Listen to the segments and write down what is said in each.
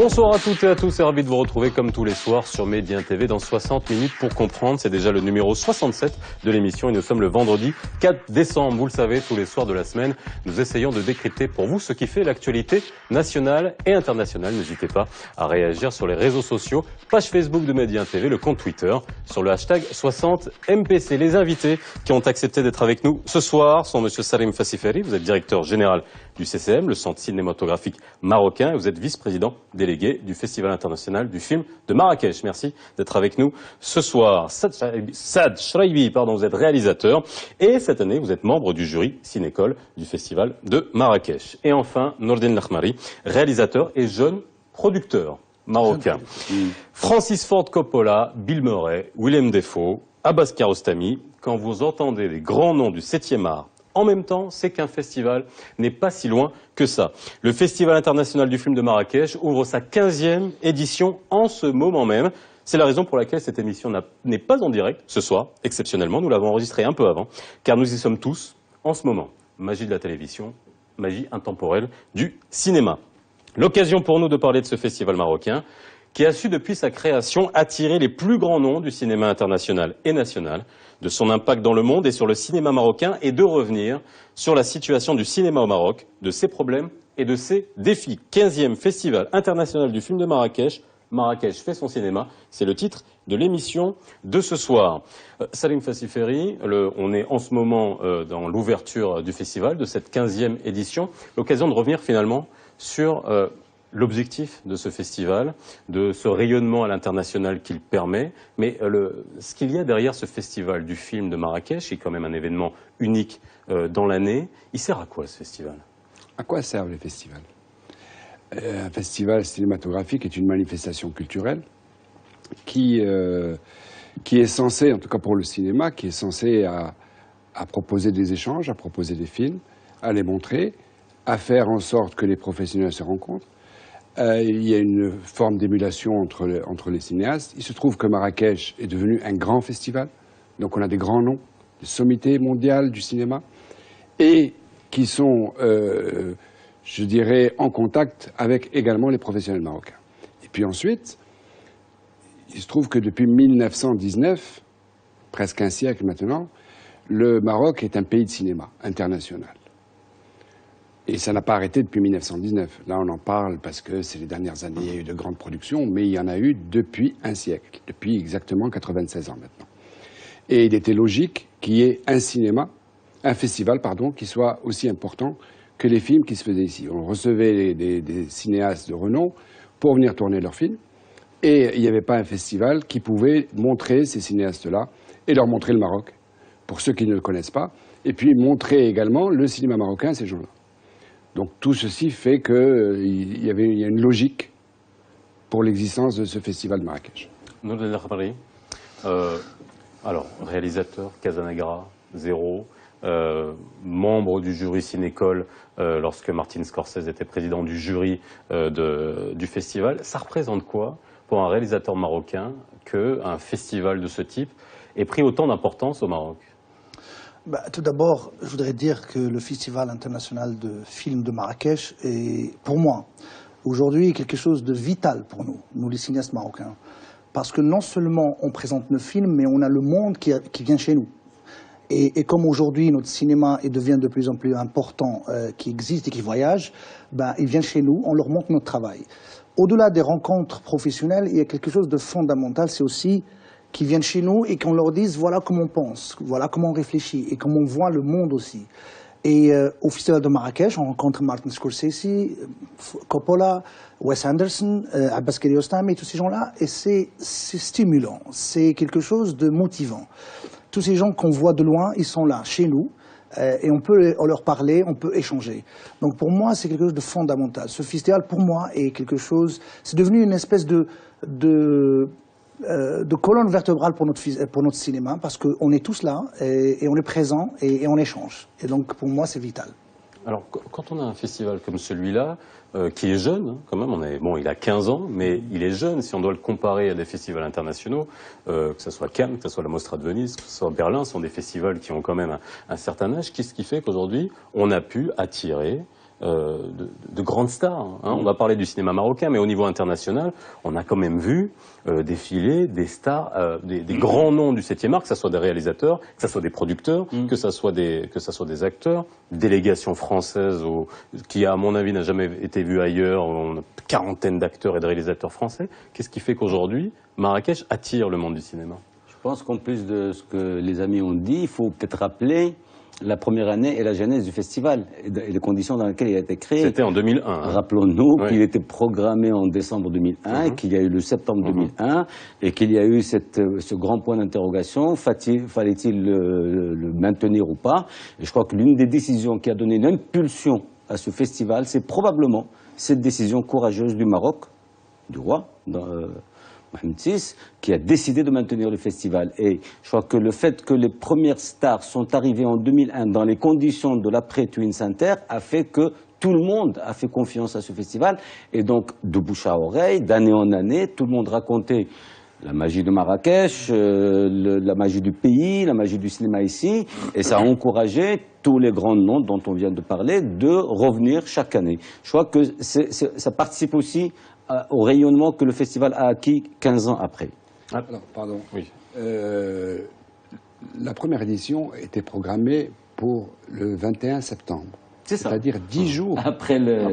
Bonsoir à toutes et à tous et ravi de vous retrouver comme tous les soirs sur Média TV dans 60 minutes pour comprendre. C'est déjà le numéro 67 de l'émission et nous sommes le vendredi 4 décembre. Vous le savez, tous les soirs de la semaine, nous essayons de décrypter pour vous ce qui fait l'actualité nationale et internationale. N'hésitez pas à réagir sur les réseaux sociaux, page Facebook de Média TV, le compte Twitter, sur le hashtag 60MPC. Les invités qui ont accepté d'être avec nous ce soir sont Monsieur Salim Fassiferi, vous êtes directeur général du CCM, le Centre cinématographique marocain, et vous êtes vice-président délégué du Festival international du film de Marrakech. Merci d'être avec nous ce soir. Saad Shraibi, vous êtes réalisateur et cette année vous êtes membre du jury Cinécole du Festival de Marrakech. Et enfin, Nordin Lakhmari, réalisateur et jeune producteur marocain. Francis Ford Coppola, Bill Murray, Willem Dafoe, Abbas Kiarostami, quand vous entendez les grands noms du 7e art, en même temps, c'est qu'un festival n'est pas si loin que ça. Le Festival international du film de Marrakech ouvre sa 15e édition en ce moment même. C'est la raison pour laquelle cette émission n'est pas en direct ce soir, exceptionnellement. Nous l'avons enregistrée un peu avant, car nous y sommes tous en ce moment. Magie de la télévision, magie intemporelle du cinéma. L'occasion pour nous de parler de ce festival marocain qui a su depuis sa création attirer les plus grands noms du cinéma international et national, de son impact dans le monde et sur le cinéma marocain, et de revenir sur la situation du cinéma au Maroc, de ses problèmes et de ses défis. 15e Festival international du film de Marrakech. Marrakech fait son cinéma, c'est le titre de l'émission de ce soir. Salim Fassiferi, on est en ce moment dans l'ouverture du festival, de cette 15e édition. L'occasion de revenir finalement sur l'objectif de ce festival, de ce rayonnement à l'international qu'il permet, mais ce qu'il y a derrière ce festival du film de Marrakech, qui est quand même un événement unique dans l'année, il sert à quoi ce festival? À quoi servent les festivals? Un festival cinématographique est une manifestation culturelle qui est censée, en tout cas pour le cinéma, qui est censée à proposer des échanges, à proposer des films, à les montrer, à faire en sorte que les professionnels se rencontrent. Il y a une forme d'émulation entre les cinéastes. Il se trouve que Marrakech est devenu un grand festival, donc on a des grands noms, des sommités mondiales du cinéma, et qui sont, je dirais, en contact avec également les professionnels marocains. Et puis ensuite, il se trouve que depuis 1919, presque un siècle maintenant, le Maroc est un pays de cinéma international. Et ça n'a pas arrêté depuis 1919. Là, on en parle parce que c'est les dernières années, il y a eu de grandes productions, mais il y en a eu depuis un siècle, depuis exactement 96 ans maintenant. Et il était logique qu'il y ait un festival, qui soit aussi important que les films qui se faisaient ici. On recevait des cinéastes de renom pour venir tourner leurs films, et il n'y avait pas un festival qui pouvait montrer ces cinéastes-là et leur montrer le Maroc, pour ceux qui ne le connaissent pas, et puis montrer également le cinéma marocain à ces gens-là. Donc tout ceci fait qu'il y a une logique pour l'existence de ce festival de Marrakech. Alors, réalisateur, Casanegra, Zéro, membre du jury Cinécole lorsque Martin Scorsese était président du jury du festival. Ça représente quoi pour un réalisateur marocain qu'un festival de ce type ait pris autant d'importance au Maroc? Tout d'abord, je voudrais dire que le Festival international de films de Marrakech est, pour moi, aujourd'hui quelque chose de vital pour nous les cinéastes marocains. Parce que non seulement on présente nos films, mais on a le monde qui vient chez nous. Et comme aujourd'hui notre cinéma devient de plus en plus important, qui existe et qui voyage, ils viennent chez nous, on leur montre notre travail. Au-delà des rencontres professionnelles, il y a quelque chose de fondamental, c'est aussi qui viennent chez nous et qu'on leur dise voilà comment on pense, voilà comment on réfléchit et comment on voit le monde aussi. Et au Festival de Marrakech, on rencontre Martin Scorsese, Coppola, Wes Anderson, Abbas Kiarostami, tous ces gens-là, et c'est stimulant, c'est quelque chose de motivant. Tous ces gens qu'on voit de loin, ils sont là, chez nous, et on peut leur parler, on peut échanger. Donc pour moi, c'est quelque chose de fondamental. Ce festival, pour moi, est quelque chose, c'est devenu une espèce de colonne vertébrale pour notre cinéma, parce qu'on est tous là, et on est présents, et on échange. Et donc, pour moi, c'est vital. Alors, quand on a un festival comme celui-là, qui est jeune, quand même, il a 15 ans, mais il est jeune, si on doit le comparer à des festivals internationaux, que ce soit Cannes, que ce soit la Mostra de Venise, que ce soit Berlin, ce sont des festivals qui ont quand même un certain âge. Qu'est-ce qui fait qu'aujourd'hui, on a pu attirer de grandes stars. Hein. On va parler du cinéma marocain, mais au niveau international, on a quand même vu défiler des stars, des grands noms du 7e art, que ce soit des réalisateurs, que ce soit des producteurs, que ce soit des acteurs, délégation française qui, à mon avis, n'a jamais été vue ailleurs, on a une quarantaine d'acteurs et de réalisateurs français. Qu'est-ce qui fait qu'aujourd'hui, Marrakech attire le monde du cinéma? Je pense qu'en plus de ce que les amis ont dit, il faut peut-être rappeler la première année et la genèse du festival et les conditions dans lesquelles il a été créé. C'était en 2001. Hein. Rappelons-nous qu'il était programmé en décembre 2001, qu'il y a eu le septembre 2001 et qu'il y a eu ce grand point d'interrogation. Fallait-il le maintenir ou pas? Et je crois que l'une des décisions qui a donné une impulsion à ce festival, c'est probablement cette décision courageuse du Maroc, du roi, Mohamed VI, qui a décidé de maintenir le festival. Et je crois que le fait que les premières stars sont arrivées en 2001 dans les conditions de l'après-Twin Center a fait que tout le monde a fait confiance à ce festival. Et donc, de bouche à oreille, d'année en année, tout le monde racontait la magie de Marrakech, la magie du pays, la magie du cinéma ici. Et ça a encouragé tous les grands noms dont on vient de parler de revenir chaque année. Je crois que ça participe aussi au rayonnement que le festival a acquis 15 ans après. Alors, pardon. Oui. La première édition était programmée pour le 21 septembre. C'est-à-dire 10 jours après les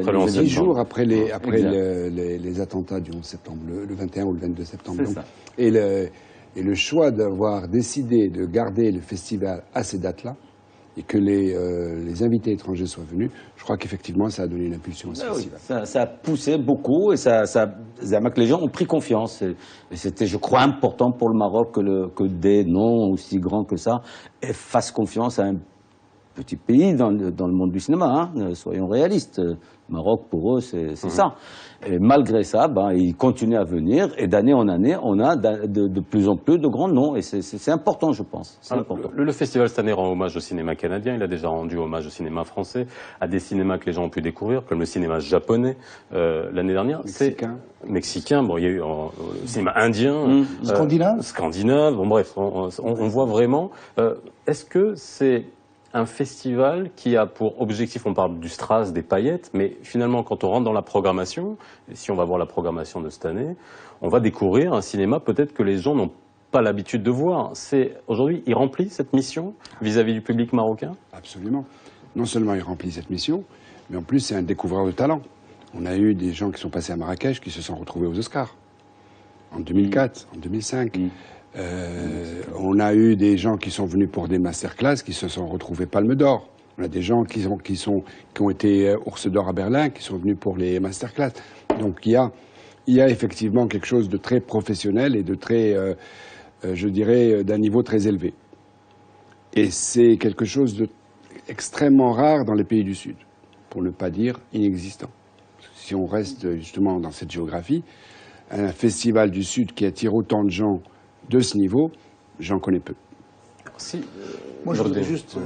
attentats du 11 septembre, le 21 ou le 22 septembre. Donc, et le choix d'avoir décidé de garder le festival à ces dates-là, et que les invités étrangers soient venus, je crois qu'effectivement, ça a donné une impulsion à ce festival. Oui, ça a poussé beaucoup et ça que les gens ont pris confiance. Et c'était, je crois, important pour le Maroc que des noms aussi grands que ça fassent confiance à un petit pays dans le monde du cinéma. Hein. Soyons réalistes. Le Maroc, pour eux, c'est ça. Et malgré ça, ils continuent à venir et d'année en année, on a de plus en plus de grands noms. Et c'est important, je pense. Important. Le festival cette année rend hommage au cinéma canadien. Il a déjà rendu hommage au cinéma français, à des cinémas que les gens ont pu découvrir, comme le cinéma japonais l'année dernière. Mexicain. Bon, il y a eu le cinéma indien. Scandinave. Bon, bref, on voit vraiment. Est-ce que c'est un festival qui a pour objectif, on parle du strass, des paillettes, mais finalement, quand on rentre dans la programmation, et si on va voir la programmation de cette année, on va découvrir un cinéma peut-être que les gens n'ont pas l'habitude de voir. Aujourd'hui, il remplit cette mission vis-à-vis du public marocain? Absolument. Non seulement il remplit cette mission, mais en plus, c'est un découvreur de talent. On a eu des gens qui sont passés à Marrakech qui se sont retrouvés aux Oscars. En 2004, en 2005. On a eu des gens qui sont venus pour des masterclass qui se sont retrouvés Palme d'Or. On a des gens qui ont été Ours d'Or à Berlin qui sont venus pour les masterclass. Donc il y a effectivement quelque chose de très professionnel et de très, je dirais, d'un niveau très élevé. Et c'est quelque chose d'extrêmement rare dans les pays du Sud, pour ne pas dire inexistant. Si on reste justement dans cette géographie, un festival du Sud qui attire autant de gens de ce niveau, j'en connais peu. Moi, je voudrais juste,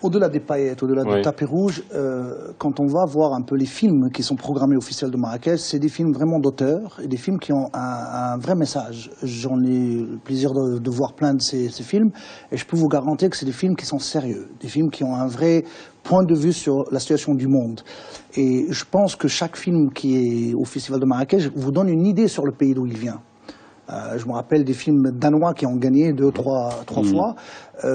au-delà des paillettes, au-delà du tapis rouge, quand on va voir un peu les films qui sont programmés au Festival de Marrakech, c'est des films vraiment d'auteur et des films qui ont un vrai message. J'en ai le plaisir de voir plein de ces films et je peux vous garantir que c'est des films qui sont sérieux, des films qui ont un vrai point de vue sur la situation du monde. Et je pense que chaque film qui est au Festival de Marrakech vous donne une idée sur le pays d'où il vient. Je me rappelle des films danois qui ont gagné trois fois.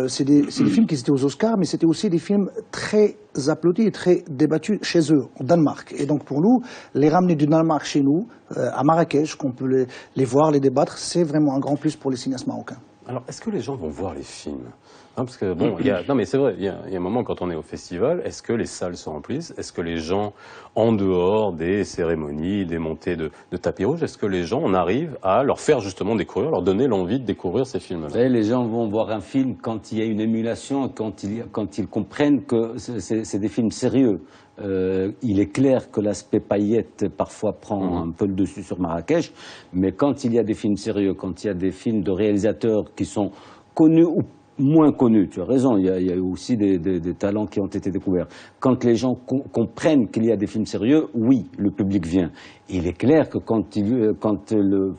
C'est des films qui étaient aux Oscars, mais c'était aussi des films très applaudis et très débattus chez eux, au Danemark. Et donc pour nous, les ramener du Danemark chez nous, à Marrakech, qu'on peut les voir, les débattre, c'est vraiment un grand plus pour les cinéastes marocains. Alors, est-ce que les gens vont voir les films? Parce que bon, non mais c'est vrai, il y a un moment quand on est au festival, est-ce que les salles se remplissent? Est-ce que les gens, en dehors des cérémonies, des montées de tapis rouge, est-ce que les gens, on arrive à leur faire justement découvrir, leur donner l'envie de découvrir ces films-là? Vous savez, les gens vont voir un film quand il y a une émulation, quand ils comprennent que c'est des films sérieux. Il est clair que l'aspect paillette parfois prend un peu le dessus sur Marrakech, mais quand il y a des films sérieux, quand il y a des films de réalisateurs qui sont connus ou moins connus. Tu as raison, il y a aussi des talents qui ont été découverts. Quand les gens comprennent qu'il y a des films sérieux, oui, le public vient. Il est clair que quand le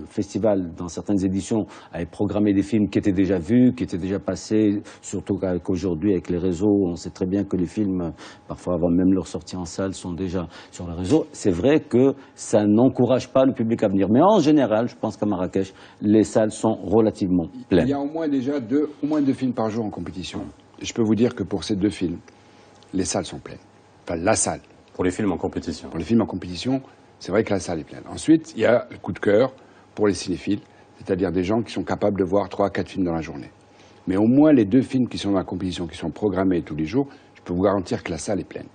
festival, dans certaines éditions, avait programmé des films qui étaient déjà vus, qui étaient déjà passés, surtout qu'aujourd'hui, avec les réseaux, on sait très bien que les films, parfois avant même leur sortie en salle, sont déjà sur les réseaux. C'est vrai que ça n'encourage pas le public à venir. Mais en général, je pense qu'à Marrakech, les salles sont relativement pleines. Il y a au moins déjà au moins deux films par jour en compétition. Et je peux vous dire que pour ces deux films, les salles sont pleines. Enfin, la salle. Pour les films en compétition. Pour les films en compétition, c'est vrai que la salle est pleine. Ensuite, il y a le coup de cœur pour les cinéphiles, c'est-à-dire des gens qui sont capables de voir 3 à 4 films dans la journée. Mais au moins les deux films qui sont dans la compétition, qui sont programmés tous les jours, je peux vous garantir que la salle est pleine.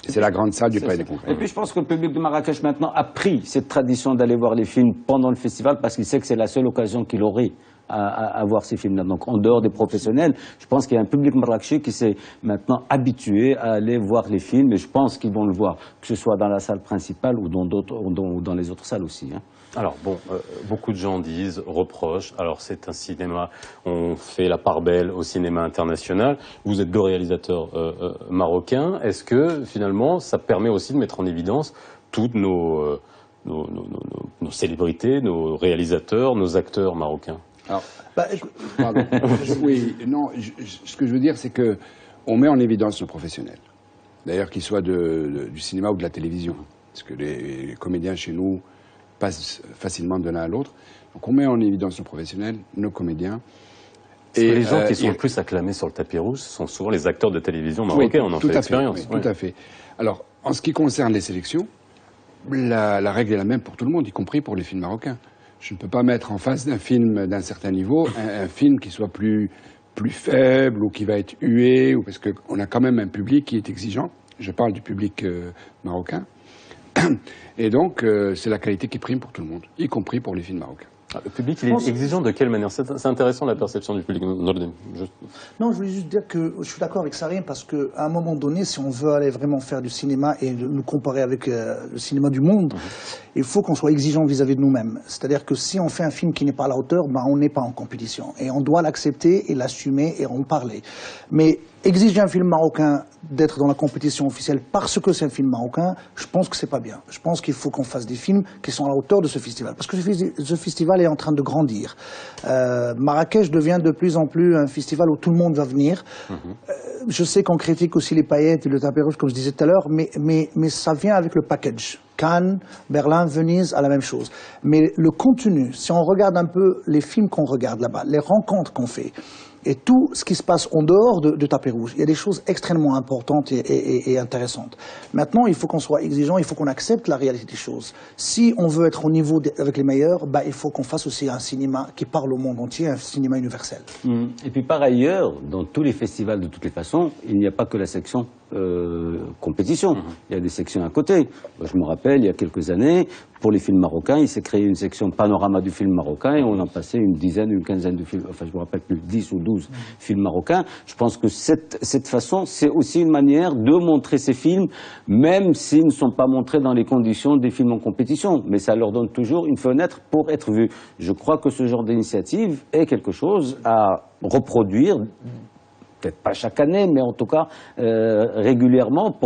Et c'est la grande salle du Palais des Congrès. Et puis je pense que le public de Marrakech maintenant a pris cette tradition d'aller voir les films pendant le festival parce qu'il sait que c'est la seule occasion qu'il aurait à voir ces films-là. Donc en dehors des professionnels, je pense qu'il y a un public marrakechais qui s'est maintenant habitué à aller voir les films et je pense qu'ils vont le voir, que ce soit dans la salle principale ou dans les autres salles aussi. Hein. Alors bon, beaucoup de gens disent, reprochent, alors c'est un cinéma, on fait la part belle au cinéma international, vous êtes deux réalisateurs marocains, est-ce que finalement ça permet aussi de mettre en évidence toutes nos célébrités, nos réalisateurs, nos acteurs marocains? Alors, pardon. Oui, non, ce que je veux dire, c'est que on met en évidence nos professionnels. D'ailleurs, qu'ils soient du cinéma ou de la télévision. Parce que les comédiens chez nous passent facilement de l'un à l'autre. Donc on met en évidence nos professionnels, nos comédiens. Et les gens qui sont le plus acclamés sur le tapis rouge sont souvent les acteurs de télévision marocains, on en fait l'expérience. Oui, tout à fait. Alors, en ce qui concerne les sélections, la règle est la même pour tout le monde, y compris pour les films marocains. Je ne peux pas mettre en face d'un film d'un certain niveau un film qui soit plus faible ou qui va être hué, parce qu'on a quand même un public qui est exigeant. Je parle du public marocain. Et donc, c'est la qualité qui prime pour tout le monde, y compris pour les films marocains. Le public, il est exigeant de quelle manière? C'est intéressant la perception du public. Non, je voulais juste dire que je suis d'accord avec Sarim parce qu'à un moment donné, si on veut aller vraiment faire du cinéma et nous comparer avec le cinéma du monde, il faut qu'on soit exigeant vis-à-vis de nous-mêmes. C'est-à-dire que si on fait un film qui n'est pas à la hauteur, ben on n'est pas en compétition. Et on doit l'accepter et l'assumer et en parler. Mais exiger un film marocain d'être dans la compétition officielle parce que c'est un film marocain, je pense que c'est pas bien. Je pense qu'il faut qu'on fasse des films qui sont à la hauteur de ce festival. Parce que ce festival est en train de grandir. Marrakech devient de plus en plus un festival où tout le monde va venir. Je sais qu'on critique aussi les paillettes et le tapis rouge, comme je disais tout à l'heure, mais ça vient avec le package. Cannes, Berlin, Venise, à la même chose. Mais le contenu, si on regarde un peu les films qu'on regarde là-bas, les rencontres qu'on fait, et tout ce qui se passe en dehors de tapis rouge, il y a des choses extrêmement importantes et intéressantes. Maintenant, il faut qu'on soit exigeant, il faut qu'on accepte la réalité des choses. Si on veut être au niveau avec les meilleurs, bah, il faut qu'on fasse aussi un cinéma qui parle au monde entier, un cinéma universel. Et puis par ailleurs, dans tous les festivals de toutes les façons, il n'y a pas que la section compétition. Il y a des sections à côté. Je me rappelle, il y a quelques années, pour les films marocains, il s'est créé une section panorama du film marocain et on en passait une dizaine, une quinzaine de films, enfin je me rappelle plus, 10 ou 12 films marocains. Je pense que cette façon, c'est aussi une manière de montrer ces films, même s'ils ne sont pas montrés dans les conditions des films en compétition. Mais ça leur donne toujours une fenêtre pour être vus. Je crois que ce genre d'initiative est quelque chose à reproduire, peut-être pas chaque année, mais en tout cas régulièrement,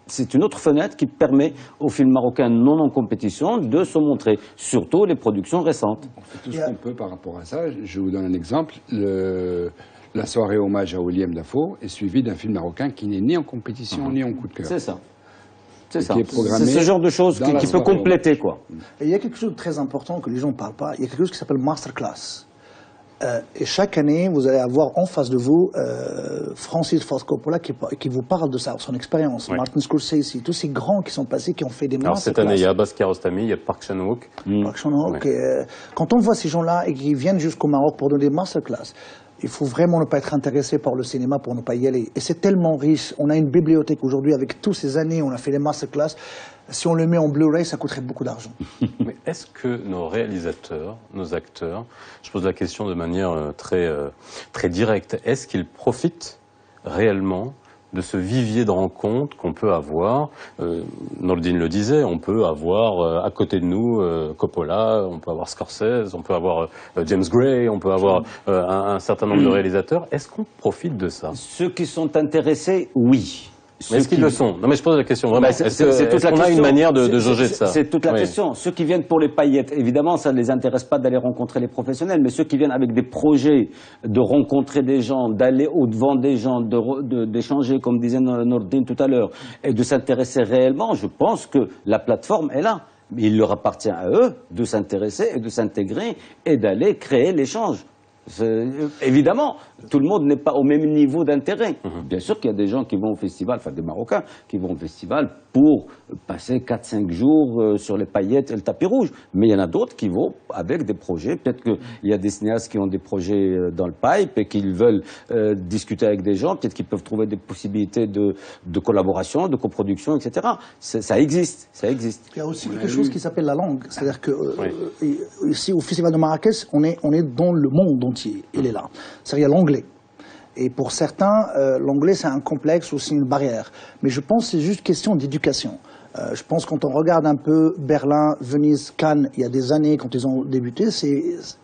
c'est une autre fenêtre qui permet aux films marocains non en compétition de se montrer, surtout les productions récentes. On fait tout ce qu'on peut par rapport à ça. Je vous donne un exemple. La soirée hommage à William Dafoe est suivie d'un film marocain qui n'est ni en compétition ni en coup de cœur. C'est ça. C'est ça. C'est ce genre de choses qui peut compléter, quoi. Et il y a quelque chose de très important que les gens ne parlent pas. Il y a quelque chose qui s'appelle masterclass. Et chaque année, vous allez avoir en face de vous Francis Ford Coppola qui vous parle de son expérience. Oui. Martin Scorsese, tous ces grands qui sont passés, qui ont fait des masterclass. Alors cette année, il y a Abbas Kiarostami, il y a Park Chan-wook. Park Chan-wook. Ouais. Quand on voit ces gens-là et qui viennent jusqu'au Maroc pour donner des masterclass, il faut vraiment ne pas être intéressé par le cinéma pour ne pas y aller. Et c'est tellement riche. On a une bibliothèque aujourd'hui avec toutes ces années, on a fait des masterclass. Si on le met en Blu-ray, ça coûterait beaucoup d'argent. Mais est-ce que nos réalisateurs, nos acteurs, je pose la question de manière très directe, est-ce qu'ils profitent réellement de ce vivier de rencontres qu'on peut avoir. Nordine le disait, on peut avoir à côté de nous Coppola, on peut avoir Scorsese, on peut avoir James Gray, on peut avoir un certain nombre de réalisateurs. Est-ce qu'on profite de ça? Ceux qui sont intéressés, oui. Mais est-ce qu'ils le sont? Non, mais je pose la question vraiment. Est-ce qu'on a une manière de jauger de ça? C'est toute la question. Ceux qui viennent pour les paillettes, évidemment, ça ne les intéresse pas d'aller rencontrer les professionnels, mais ceux qui viennent avec des projets de rencontrer des gens, d'aller au-devant des gens, d'échanger, comme disait Nordine tout à l'heure, et de s'intéresser réellement, je pense que la plateforme est là. Il leur appartient à eux de s'intéresser et de s'intégrer et d'aller créer l'échange. Évidemment, tout le monde n'est pas au même niveau d'intérêt. Bien sûr qu'il y a des gens qui vont au festival, enfin des Marocains, qui vont au festival pour passer 4-5 jours sur les paillettes et le tapis rouge. Mais il y en a d'autres qui vont avec des projets. Peut-être qu'il y a des cinéastes qui ont des projets dans le pipe et qu'ils veulent discuter avec des gens. Peut-être qu'ils peuvent trouver des possibilités de collaboration, de coproduction, etc. Ça existe, ça existe. Il y a aussi quelque chose qui s'appelle la langue. C'est-à-dire que ici, au Festival de Marrakech, on est dans le monde entier. Il est là. C'est-à-dire l'anglais. Et pour certains, l'anglais, c'est un complexe ou c'est une barrière. Mais je pense que c'est juste question d'éducation. Je pense que quand on regarde un peu Berlin, Venise, Cannes, il y a des années, quand ils ont débuté,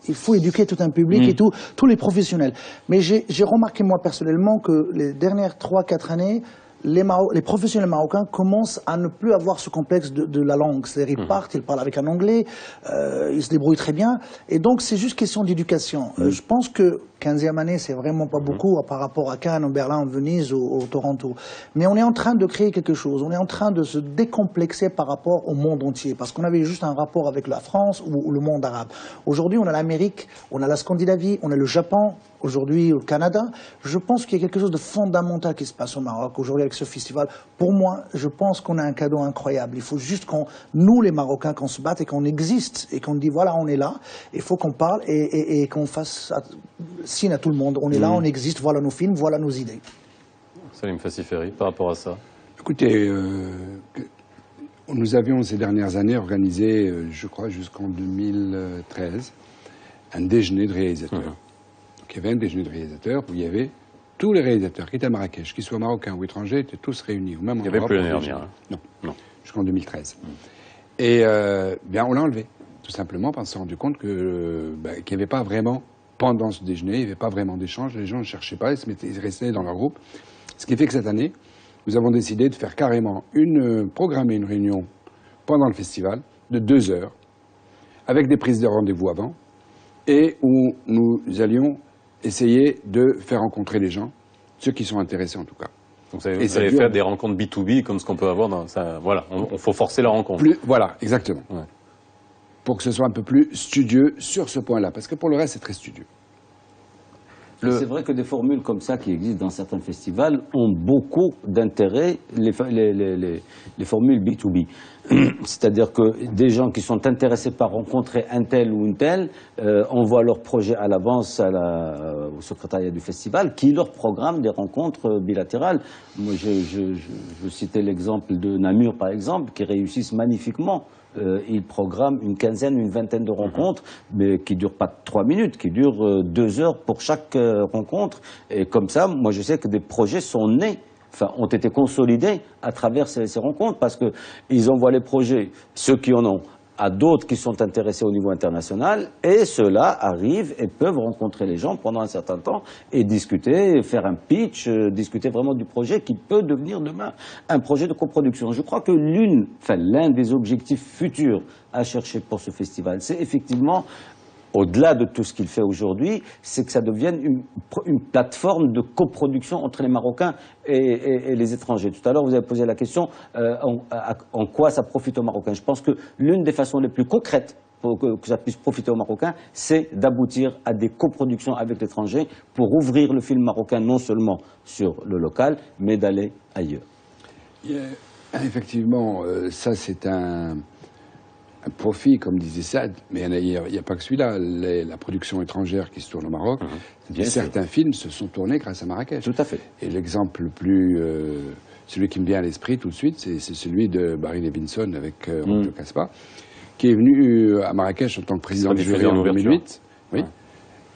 il faut éduquer tout un public et tous les professionnels. Mais j'ai remarqué, moi, personnellement, que les dernières 3-4 années, les professionnels marocains commencent à ne plus avoir ce complexe de la langue. C'est-à-dire ils partent, ils parlent avec un anglais, ils se débrouillent très bien. Et donc c'est juste question d'éducation. Je pense que 15e année, c'est vraiment pas beaucoup par rapport à Cannes, Berlin, Venise ou Toronto. Mais on est en train de créer quelque chose. On est en train de se décomplexer par rapport au monde entier. Parce qu'on avait juste un rapport avec la France ou le monde arabe. Aujourd'hui, on a l'Amérique, on a la Scandinavie, on a le Japon, aujourd'hui au Canada. Je pense qu'il y a quelque chose de fondamental qui se passe au Maroc aujourd'hui avec ce festival. Pour moi, je pense qu'on a un cadeau incroyable. Il faut juste nous les Marocains, qu'on se batte et qu'on existe et qu'on dit voilà, on est là. Il faut qu'on parle et qu'on fasse signe à tout le monde. On est là, on existe, voilà nos films, voilà nos idées. Salim Fassiferi, par rapport à ça. Écoutez, nous avions ces dernières années organisé, je crois jusqu'en 2013, un déjeuner de réalisateurs. Donc il y avait un déjeuner de réalisateurs où il y avait tous les réalisateurs qui étaient à Marrakech, qu'ils soient marocains ou étrangers, étaient tous réunis. Même il n'y avait plus l'année dernière. Non, jusqu'en 2013. Et bien, on l'a enlevé, tout simplement parce qu'on s'est rendu compte qu'il n'y avait pas vraiment, pendant ce déjeuner, il n'y avait pas vraiment d'échange, les gens ne cherchaient pas, ils restaient dans leur groupe. Ce qui fait que cette année, nous avons décidé de faire carrément programmer une réunion pendant le festival de 2 heures, avec des prises de rendez-vous avant, et où nous allions essayer de faire rencontrer les gens, ceux qui sont intéressés en tout cas. Donc vous allez faire des rencontres B2B comme ce qu'on peut avoir dans ça. Voilà, il faut forcer la rencontre. Voilà, exactement. Ouais. Pour que ce soit un peu plus studieux sur ce point-là, parce que pour le reste, c'est très studieux. C'est vrai que des formules comme ça qui existent dans certains festivals ont beaucoup d'intérêt, les formules B2B. C'est-à-dire que des gens qui sont intéressés par rencontrer un tel ou une telle envoient leur projet à l'avance au secrétariat du festival qui leur programme des rencontres bilatérales. Moi, je citais l'exemple de Namur, par exemple, qui réussissent magnifiquement. Ils programment une quinzaine, une vingtaine de rencontres, mais qui ne durent pas 3 minutes, qui durent 2 heures pour chaque rencontre. Et comme ça, moi je sais que des projets sont nés, ont été consolidés à travers ces rencontres, parce qu'ils envoient les projets, ceux qui en ont, à d'autres qui sont intéressés au niveau international, et ceux-là arrivent et peuvent rencontrer les gens pendant un certain temps et discuter, faire un pitch, discuter vraiment du projet qui peut devenir demain un projet de coproduction. Je crois que l'un des objectifs futurs à chercher pour ce festival, c'est effectivement, au-delà de tout ce qu'il fait aujourd'hui, c'est que ça devienne une plateforme de coproduction entre les Marocains et les étrangers. Tout à l'heure, vous avez posé la question en quoi ça profite aux Marocains. Je pense que l'une des façons les plus concrètes pour que ça puisse profiter aux Marocains, c'est d'aboutir à des coproductions avec l'étranger pour ouvrir le film marocain non seulement sur le local, mais d'aller ailleurs. Effectivement, ça c'est un profit, comme disait Saad, mais il n'y a pas que celui-là. La production étrangère qui se tourne au Maroc, certains films se sont tournés grâce à Marrakech. Tout à fait. Et l'exemple le plus, celui qui me vient à l'esprit tout de suite, c'est celui de Barry Levinson avec Roger Caspa, qui est venu à Marrakech en tant que président du jury en 2008. Oui. Ouais.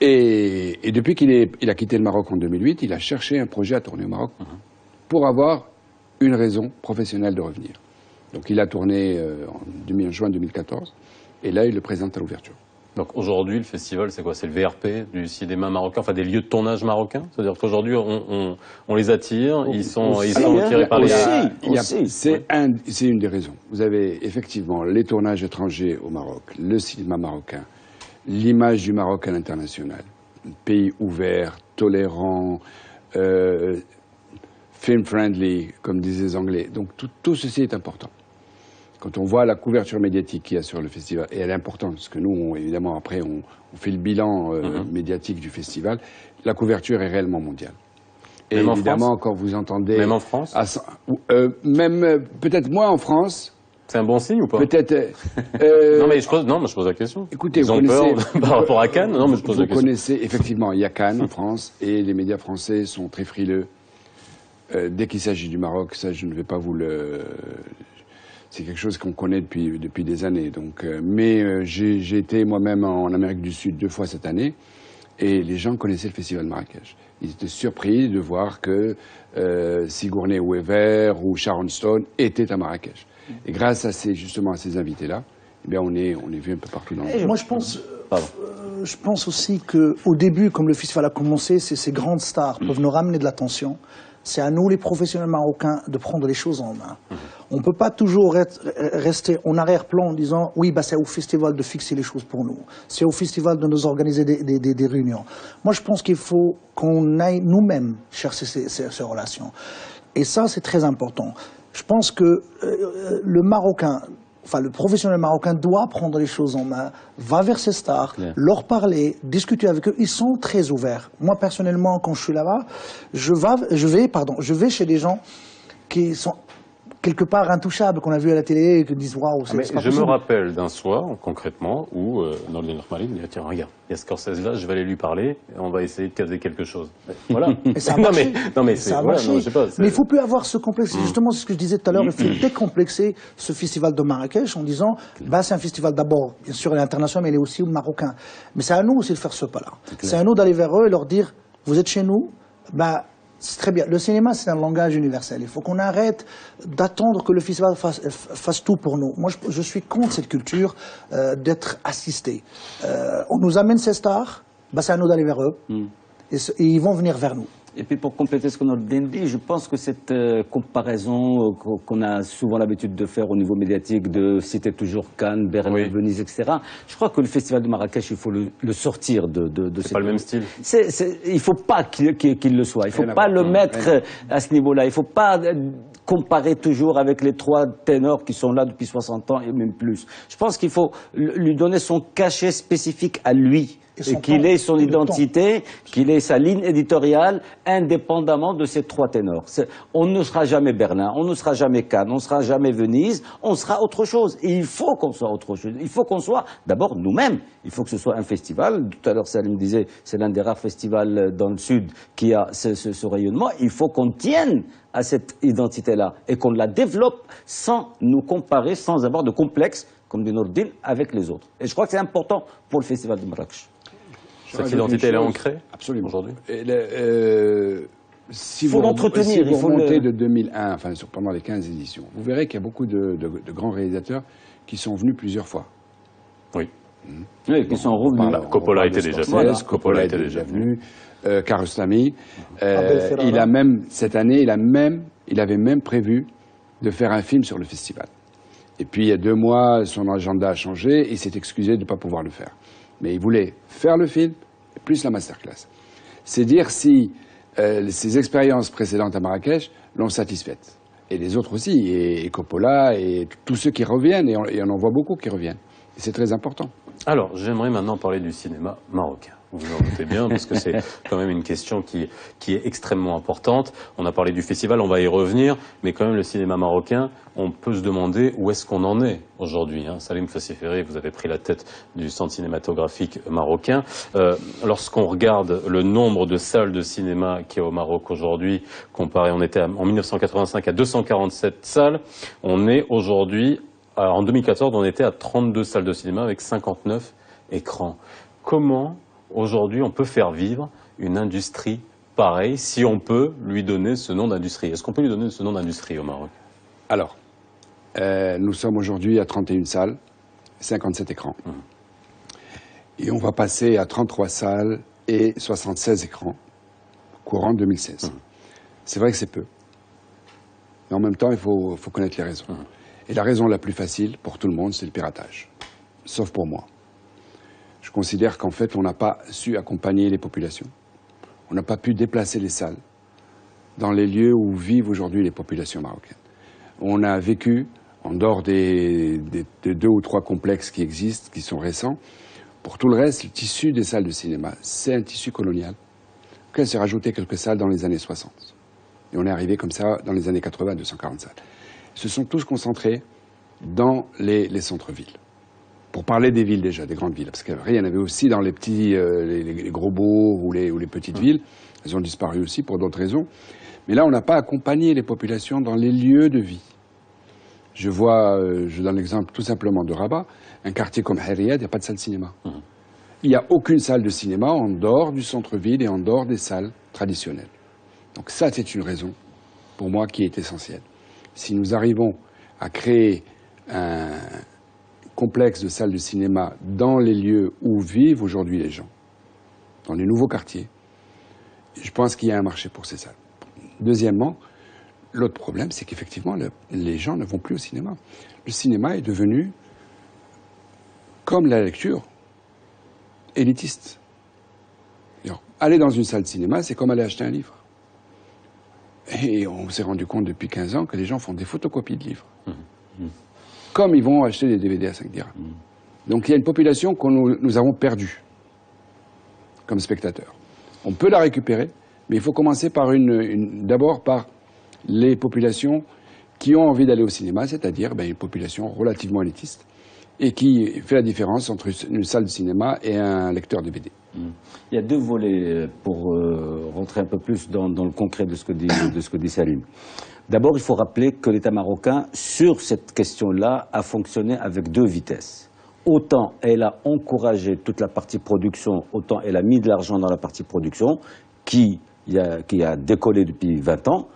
Et depuis qu'il a quitté le Maroc en 2008, il a cherché un projet à tourner au Maroc. pour avoir une raison professionnelle de revenir. Donc il a tourné en juin 2014, et là il le présente à l'ouverture. Donc aujourd'hui, le festival, c'est quoi? C'est le VRP du cinéma marocain, enfin des lieux de tournage marocains? C'est-à-dire qu'aujourd'hui, on les attire, ils sont tirés par les... C'est une des raisons. Vous avez effectivement les tournages étrangers au Maroc, le cinéma marocain, l'image du Maroc à l'international, pays ouvert, tolérant, film-friendly, comme disaient les Anglais. Donc tout ceci est important. Quand on voit la couverture médiatique qu'il y a sur le festival, et elle est importante, parce que nous, évidemment, après, on fait le bilan médiatique du festival, la couverture est réellement mondiale. Et même évidemment, en France, quand vous entendez... Même en France même peut-être moins en France. C'est un bon signe ou pas? Peut-être... non, mais je pose la question. Écoutez, ils ont peur par rapport à Cannes? Non, mais je pose la question. Vous connaissez, effectivement, il y a Cannes en France, et les médias français sont très frileux. Dès qu'il s'agit du Maroc, ça, je ne vais pas vous le... C'est quelque chose qu'on connaît depuis des années. Donc, mais j'ai été moi-même en Amérique du Sud 2 fois cette année, et les gens connaissaient le festival de Marrakech. Ils étaient surpris de voir que Sigourney Weaver ou Sharon Stone étaient à Marrakech. Et grâce à justement à ces invités-là, eh bien on est vu un peu partout dans le monde. Moi, je pense aussi qu'au début, comme le festival a commencé, ces grandes stars peuvent nous ramener de l'attention. C'est à nous, les professionnels marocains, de prendre les choses en main. On ne peut pas toujours rester en arrière-plan en disant « oui, bah, c'est au festival de fixer les choses pour nous. C'est au festival de nous organiser des réunions. » Moi, je pense qu'il faut qu'on aille nous-mêmes chercher ces relations. Et ça, c'est très important. Je pense que le Marocain... Enfin, le professionnel marocain doit prendre les choses en main, va vers ses stars, leur parler, discuter avec eux. Ils sont très ouverts. Moi, personnellement, quand je suis là-bas, je vais chez des gens qui sont quelque part intouchables, qu'on a vu à la télé et qui disent waouh, c'est pas possible. Je me rappelle d'un soir, concrètement, où Nordin Normaline me dit tiens, regarde, il y a Scorsese là, je vais aller lui parler, et on va essayer de caser quelque chose. Voilà. Et ça a marché. Mais il faut plus avoir ce complexe. Justement, c'est ce que je disais tout à l'heure, il faut décomplexer ce festival de Marrakech en disant bah, c'est un festival d'abord, bien sûr, il est international, mais il est aussi marocain. Mais c'est à nous aussi de faire ce pas-là. C'est à nous d'aller vers eux et leur dire vous êtes chez nous, bah, c'est très bien. Le cinéma, c'est un langage universel. Il faut qu'on arrête d'attendre que le festival fasse tout pour nous. Moi, je suis contre cette culture d'être assisté. On nous amène ces stars, bah, c'est à nous d'aller vers eux. Et ils vont venir vers nous. Et puis pour compléter ce qu'on a dit, je pense que cette comparaison qu'on a souvent l'habitude de faire au niveau médiatique, de citer toujours Cannes, Berlin, Venise, etc., je crois que le festival de Marrakech, il faut le sortir de c'est pas le même style. Il ne faut pas qu'il le soit. Il ne faut pas le mettre à ce niveau-là. Il ne faut pas comparer toujours avec les 3 ténors qui sont là depuis 60 ans et même plus. Je pense qu'il faut lui donner son cachet spécifique à lui. Et qu'il ait son identité, qu'il ait sa ligne éditoriale, indépendamment de ces 3 ténors. On ne sera jamais Berlin, on ne sera jamais Cannes, on ne sera jamais Venise, on sera autre chose. Et il faut qu'on soit autre chose. Il faut qu'on soit d'abord nous-mêmes. Il faut que ce soit un festival. Tout à l'heure, Salim disait, c'est l'un des rares festivals dans le Sud qui a ce rayonnement. Il faut qu'on tienne à cette identité-là et qu'on la développe sans nous comparer, sans avoir de complexe, comme dit Nordin, avec les autres. Et je crois que c'est important pour le festival de Marrakech. Cette identité, elle est ancrée absolument aujourd'hui. Si vous remontez de 2001, enfin pendant les 15 éditions, vous verrez qu'il y a beaucoup de grands réalisateurs qui sont venus plusieurs fois. Oui. Oui, qui sont revenus. Coppola était déjà venu. Coppola était déjà venu. Kiarostami. Il a même cette année, il avait même prévu de faire un film sur le festival. Et puis il y a 2 mois, son agenda a changé et il s'est excusé de ne pas pouvoir le faire. Mais il voulait faire le film, plus la masterclass. C'est dire si ses expériences précédentes à Marrakech l'ont satisfaite. Et les autres aussi, et Coppola, et tous ceux qui reviennent, et on en voit beaucoup qui reviennent. Et c'est très important. Alors, j'aimerais maintenant parler du cinéma marocain. Vous en doutez bien, parce que c'est quand même une question qui est extrêmement importante. On a parlé du festival, on va y revenir, mais quand même le cinéma marocain, on peut se demander où est-ce qu'on en est aujourd'hui. Salim Fassiferi, vous avez pris la tête du centre cinématographique marocain. Lorsqu'on regarde le nombre de salles de cinéma qu'il y a au Maroc aujourd'hui, comparé, on était en 1985 à 247 salles, on est aujourd'hui, en 2014, on était à 32 salles de cinéma avec 59 écrans. Comment aujourd'hui on peut faire vivre une industrie pareil, si on peut lui donner ce nom d'industrie? Est-ce qu'on peut lui donner ce nom d'industrie au Maroc? Alors, nous sommes aujourd'hui à 31 salles, 57 écrans. Et on va passer à 33 salles et 76 écrans courant 2016. C'est vrai que c'est peu. Mais en même temps, il faut connaître les raisons. Et la raison la plus facile pour tout le monde, c'est le piratage. Sauf pour moi. Je considère qu'en fait, on n'a pas su accompagner les populations. On n'a pas pu déplacer les salles dans les lieux où vivent aujourd'hui les populations marocaines. On a vécu, en dehors des 2 ou 3 complexes qui existent, qui sont récents, pour tout le reste, le tissu des salles de cinéma, c'est un tissu colonial, auquel s'est rajouté quelques salles dans les années 60. Et on est arrivé comme ça dans les années 80 à 240 salles. Ils se sont tous concentrés dans les centres-villes. Pour parler des villes déjà, des grandes villes, parce qu'après, il y en avait aussi dans les petits, les gros bourgs ou les petites villes. Elles ont disparu aussi pour d'autres raisons. Mais là, on n'a pas accompagné les populations dans les lieux de vie. Je donne l'exemple tout simplement de Rabat, un quartier comme Harriet, il n'y a pas de salle de cinéma. Il n'y a aucune salle de cinéma en dehors du centre-ville et en dehors des salles traditionnelles. Donc ça, c'est une raison, pour moi, qui est essentielle. Si nous arrivons à créer un complexe de salles de cinéma dans les lieux où vivent aujourd'hui les gens, dans les nouveaux quartiers, je pense qu'il y a un marché pour ces salles. Deuxièmement, l'autre problème, c'est qu'effectivement, les gens ne vont plus au cinéma. Le cinéma est devenu, comme la lecture, élitiste. Alors, aller dans une salle de cinéma, c'est comme aller acheter un livre. Et on s'est rendu compte depuis 15 ans que les gens font des photocopies de livres. Comme ils vont acheter des DVD à 5 dirhams. Donc il y a une population que nous avons perdue comme spectateurs. On peut la récupérer, mais il faut commencer par d'abord par les populations qui ont envie d'aller au cinéma, c'est-à-dire une population relativement élitiste, et qui fait la différence entre une salle de cinéma et un lecteur DVD. Il y a 2 volets pour rentrer un peu plus dans le concret de ce que dit Salim. D'abord, il faut rappeler que l'État marocain, sur cette question-là, a fonctionné avec 2 vitesses. Autant elle a encouragé toute la partie production, autant elle a mis de l'argent dans la partie production, qui a décollé depuis 20 ans,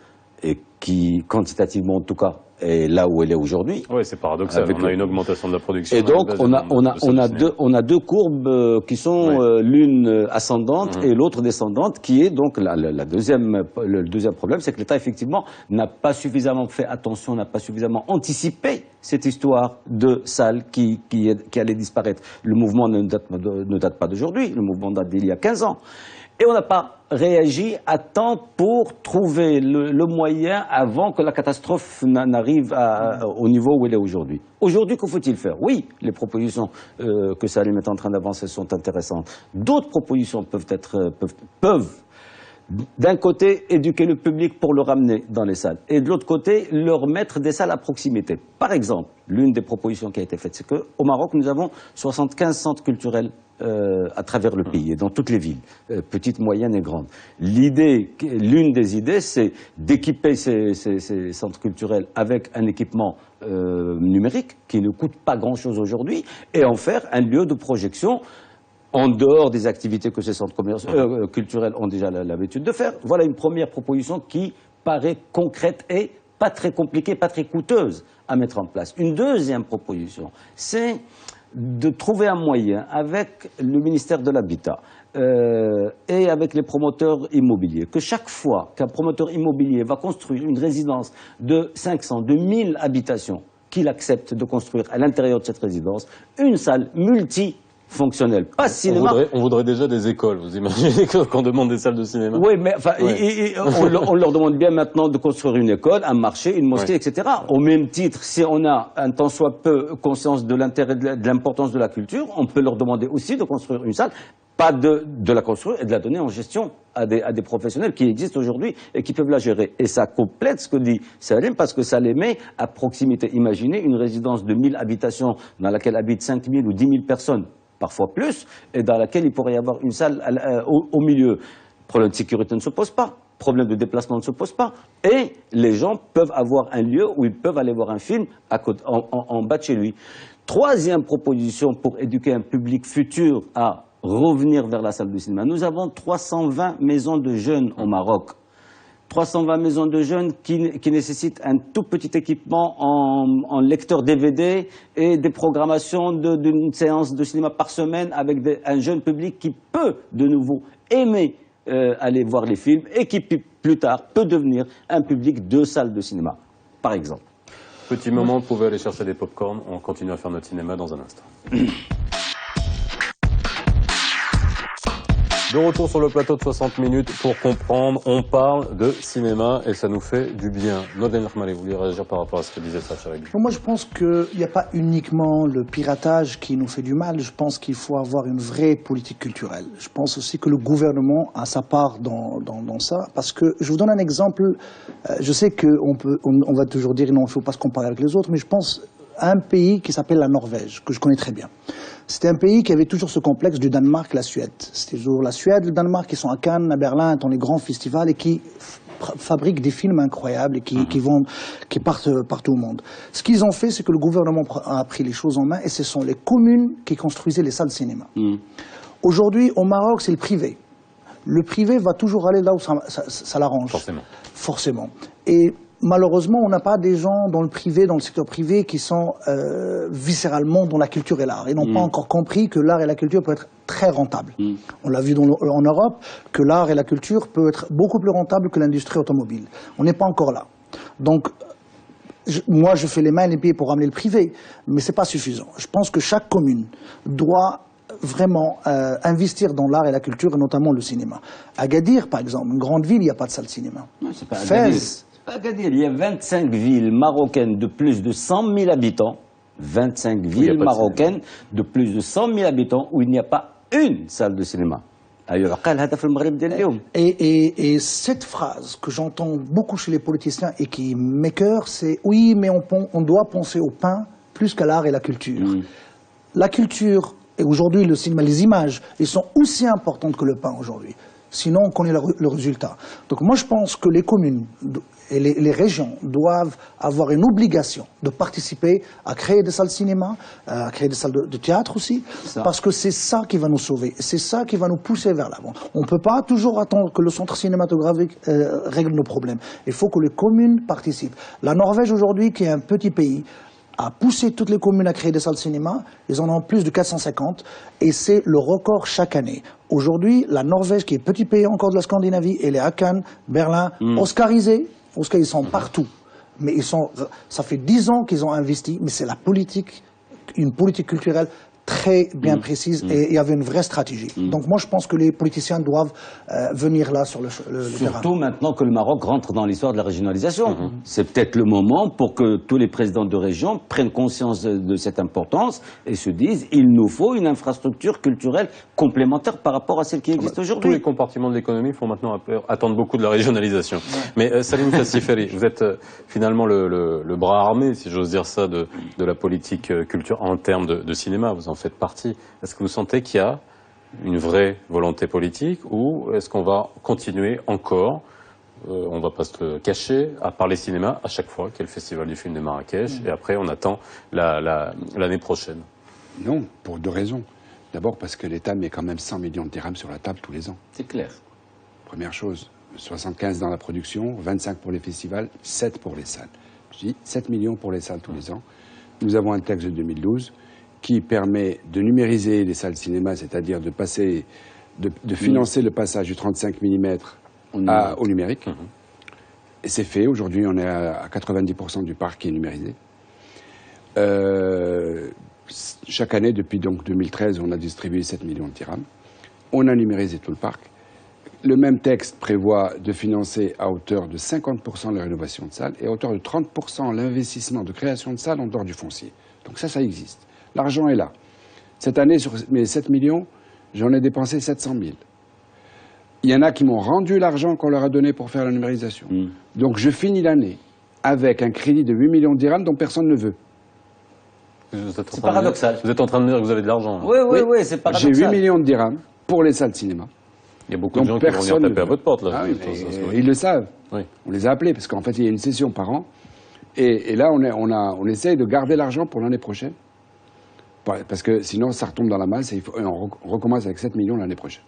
et qui, quantitativement en tout cas, est là où elle est aujourd'hui. Oui, c'est paradoxal. On a une augmentation de la production. Et donc, on a 2 courbes qui sont l'une ascendante et l'autre descendante, qui est donc le deuxième problème, c'est que l'État, effectivement, n'a pas suffisamment fait attention, n'a pas suffisamment anticipé cette histoire de salles qui allait disparaître. Le mouvement ne date pas d'aujourd'hui, le mouvement date d'il y a 15 ans. Et on n'a pas réagi à temps pour trouver le moyen avant que la catastrophe n'arrive au niveau où elle est aujourd'hui. Aujourd'hui, que faut-il faire? Oui, les propositions que Salim est en train d'avancer sont intéressantes. D'autres propositions peuvent d'un côté, éduquer le public pour le ramener dans les salles, et de l'autre côté, leur mettre des salles à proximité. Par exemple, l'une des propositions qui a été faite, c'est qu'au Maroc, nous avons 75 centres culturels à travers le pays, et dans toutes les villes, petites, moyennes et grandes. L'une des idées, c'est d'équiper ces centres culturels avec un équipement numérique qui ne coûte pas grand-chose aujourd'hui, et en faire un lieu de projection en dehors des activités que ces centres culturels ont déjà l'habitude de faire. Voilà une première proposition qui paraît concrète et pas très compliquée, pas très coûteuse à mettre en place. Une deuxième proposition, c'est de trouver un moyen avec le ministère de l'Habitat et avec les promoteurs immobiliers, que chaque fois qu'un promoteur immobilier va construire une résidence de 500, de 1000 habitations, qu'il accepte de construire à l'intérieur de cette résidence une salle multifonctionnelle, pas cinéma. On voudrait déjà des écoles, vous imaginez qu'on demande des salles de cinéma? Oui, mais enfin, on leur demande bien maintenant de construire une école, un marché, une mosquée, etc. Au même titre, si on a un tant soit peu conscience de l'intérêt, de l'importance de la culture, on peut leur demander aussi de construire une salle, pas de la construire et de la donner en gestion à des professionnels qui existent aujourd'hui et qui peuvent la gérer. Et ça complète ce que dit Salim, parce que ça les met à proximité. Imaginez une résidence de 1000 habitations dans laquelle habitent 5000 ou 10 000 personnes, parfois plus, et dans laquelle il pourrait y avoir une salle au milieu. Problème de sécurité ne se pose pas, problème de déplacement ne se pose pas, et les gens peuvent avoir un lieu où ils peuvent aller voir un film en bas de chez lui. Troisième proposition pour éduquer un public futur à revenir vers la salle de cinéma. Nous avons 320 maisons de jeunes au Maroc. 320 maisons de jeunes qui nécessitent un tout petit équipement en lecteur DVD et des programmations d'une séance de cinéma par semaine avec un jeune public qui peut de nouveau aimer aller voir les films et qui plus tard peut devenir un public de salle de cinéma, par exemple. Petit moment, vous pouvez aller chercher des pop-corn. On continue à faire notre cinéma dans un instant. De retour sur le plateau de 60 minutes pour comprendre. On parle de cinéma et ça nous fait du bien. Nodem Ahmali, vous voulez réagir par rapport à ce que disait Sacha Regui? Moi, je pense qu'il n'y a pas uniquement le piratage qui nous fait du mal. Je pense qu'il faut avoir une vraie politique culturelle. Je pense aussi que le gouvernement a sa part dans ça. Parce que, je vous donne un exemple. Je sais qu'on va toujours dire non, il ne faut pas se comparer avec les autres, mais je pense à un pays qui s'appelle la Norvège, que je connais très bien. C'était un pays qui avait toujours ce complexe du Danemark, la Suède. C'était toujours la Suède, le Danemark, qui sont à Cannes, à Berlin, dans les grands festivals et qui fabriquent des films incroyables et qui partent partout au monde. Ce qu'ils ont fait, c'est que le gouvernement a pris les choses en main et ce sont les communes qui construisaient les salles de cinéma. Aujourd'hui, au Maroc, c'est le privé. Le privé va toujours aller là où ça l'arrange. Forcément. Et malheureusement, on n'a pas des gens dans le privé, dans le secteur privé, qui sont viscéralement dans la culture et l'art. Ils n'ont pas encore compris que l'art et la culture peuvent être très rentables. On l'a vu en Europe, que l'art et la culture peuvent être beaucoup plus rentables que l'industrie automobile. On n'est pas encore là. Donc, moi, je fais les mains et les pieds pour ramener le privé, mais c'est pas suffisant. Je pense que chaque commune doit vraiment investir dans l'art et la culture, et notamment le cinéma. Agadir, par exemple, une grande ville, il n'y a pas de salle de cinéma. Fès. Agadir, il y a 25 villes marocaines de plus de 100 000 habitants, 25 villes marocaines de plus de 100 000 habitants où il n'y a pas une salle de cinéma. Et cette phrase que j'entends beaucoup chez les politiciens et qui m'écœure, c'est « oui, mais on doit penser au pain plus qu'à l'art et la culture ». La culture, et aujourd'hui le cinéma, les images, elles sont aussi importantes que le pain aujourd'hui. Sinon, on connaît le résultat. Donc moi, je pense que les communes et les régions doivent avoir une obligation de participer à créer des salles de cinéma, à créer des salles de théâtre aussi, parce que c'est ça qui va nous sauver, c'est ça qui va nous pousser vers l'avant. On ne peut pas toujours attendre que le centre cinématographique règle nos problèmes. Il faut que les communes participent. La Norvège aujourd'hui, qui est un petit pays, a poussé toutes les communes à créer des salles de cinéma. Ils en ont plus de 450 et c'est le record chaque année. Aujourd'hui, la Norvège, qui est petit pays encore de la Scandinavie, elle est à Cannes, Berlin, oscarisée. Ils sont partout. Mais ça fait 10 ans qu'ils ont investi, mais c'est une politique culturelle très bien précise et il y avait une vraie stratégie. Donc moi je pense que les politiciens doivent venir là sur le terrain. Surtout maintenant que le Maroc rentre dans l'histoire de la régionalisation. C'est peut-être le moment pour que tous les présidents de région prennent conscience de cette importance et se disent il nous faut une infrastructure culturelle complémentaire par rapport à celle qui existe aujourd'hui. Tous les compartiments de l'économie font maintenant attendre beaucoup de la régionalisation. Mais Salim Fassiferi, vous êtes finalement le bras armé, si j'ose dire ça, de la politique culture en termes de cinéma. Vous en faites partie. Est-ce que vous sentez qu'il y a une vraie volonté politique ou est-ce qu'on va continuer encore, on ne va pas se le cacher, à parler cinéma à chaque fois qu'il y a le Festival du film de Marrakech et après on attend l'année prochaine? Non, pour 2 raisons. D'abord parce que l'État met quand même 100 millions de dirhams sur la table tous les ans. C'est clair. Première chose, 75 dans la production, 25 pour les festivals, 7 pour les salles. Je dis 7 millions pour les salles tous les ans. Nous avons un texte de 2012 qui permet de numériser les salles de cinéma, c'est-à-dire de financer le passage du 35 mm au numérique. Et c'est fait. Aujourd'hui, on est à 90% du parc qui est numérisé. Chaque année, depuis donc 2013, on a distribué 7 millions de dirhams. On a numérisé tout le parc. Le même texte prévoit de financer à hauteur de 50% la rénovation de salles et à hauteur de 30% l'investissement de création de salles en dehors du foncier. Donc ça existe. L'argent est là. Cette année, sur mes 7 millions, j'en ai dépensé 700 000. Il y en a qui m'ont rendu l'argent qu'on leur a donné pour faire la numérisation. Donc je finis l'année avec un crédit de 8 millions de dirhams dont personne ne veut. C'est paradoxal. Vous êtes en train de dire que vous avez de l'argent. Oui, c'est paradoxal. J'ai 8 millions de dirhams pour les salles de cinéma. Il y a beaucoup de gens qui vont venir taper à votre porte. Là, ils le savent. Oui. On les a appelés parce qu'en fait, il y a une session par an. Et là, on essaye de garder l'argent pour l'année prochaine. Parce que sinon, ça retombe dans la masse et on recommence avec 7 millions l'année prochaine.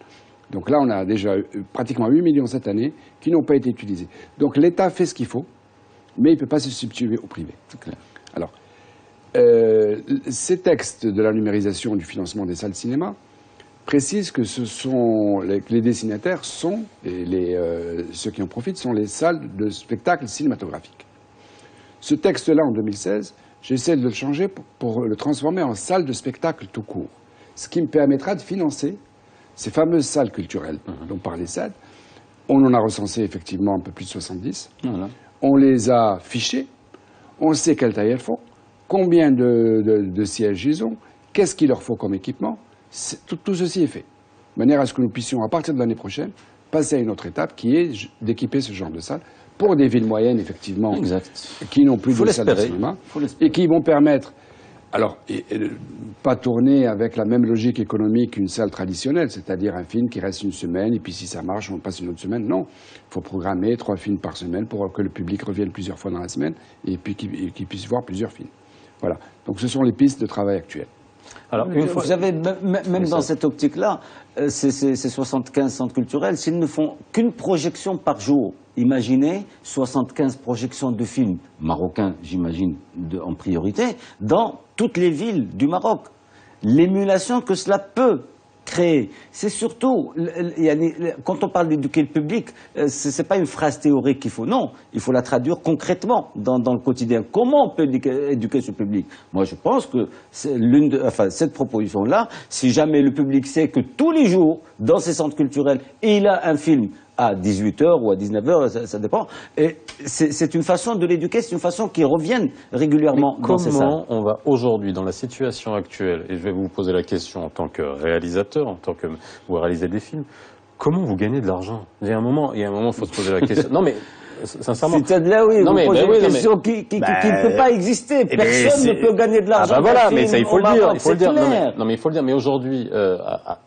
Donc là, on a déjà pratiquement 8 millions cette année qui n'ont pas été utilisés. Donc l'État fait ce qu'il faut, mais il ne peut pas se substituer au privé. C'est clair. Alors, ces textes de la numérisation du financement des salles de cinéma précisent que les destinataires sont, et ceux qui en profitent, sont les salles de spectacle cinématographique. Ce texte-là, en 2016, j'essaie de le changer pour le transformer en salle de spectacle tout court. Ce qui me permettra de financer ces fameuses salles culturelles dont parlait Saad. On en a recensé effectivement un peu plus de 70. Voilà. On les a fichées. On sait quelle taille elles font, combien de sièges ils ont, qu'est-ce qu'il leur faut comme équipement. Tout ceci est fait. De manière à ce que nous puissions, à partir de l'année prochaine, passer à une autre étape qui est d'équiper ce genre de salles pour des villes moyennes, effectivement, qui n'ont plus de salles de cinéma et qui vont permettre, alors, pas tourner avec la même logique économique qu'une salle traditionnelle, c'est-à-dire un film qui reste une semaine et puis si ça marche, on passe une autre semaine. Non, il faut programmer 3 films par semaine pour que le public revienne plusieurs fois dans la semaine et puis qu'il puisse voir plusieurs films. Voilà. Donc ce sont les pistes de travail actuelles. Alors, vous savez, même dans cette optique-là, ces 75 centres culturels, s'ils ne font qu'une projection par jour, imaginez 75 projections de films marocains, j'imagine, en priorité, dans toutes les villes du Maroc. L'émulation que cela peut créer, c'est surtout, quand on parle d'éduquer le public, c'est pas une phrase théorique qu'il faut, non, il faut la traduire concrètement dans le quotidien. Comment on peut éduquer ce public? Moi, je pense que cette proposition-là, si jamais le public sait que tous les jours, dans ces centres culturels, il a un film à 18h ou à 19h, ça dépend. Et c'est une façon de l'éduquer, c'est une façon qui revienne régulièrement dans ces salles. Comment on va aujourd'hui, dans la situation actuelle, et je vais vous poser la question en tant que réalisateur, en tant que vous réalisez des films, comment vous gagnez de l'argent? Il y a un moment, il faut se poser la question. Non mais sincèrement. C'est-à-dire, oui, vous posez une question qui ne peut pas exister. Personne ne peut gagner de l'argent. Ah bah voilà, mais ça, il faut le dire. Il faut le dire. Non, mais il faut le dire. Mais aujourd'hui,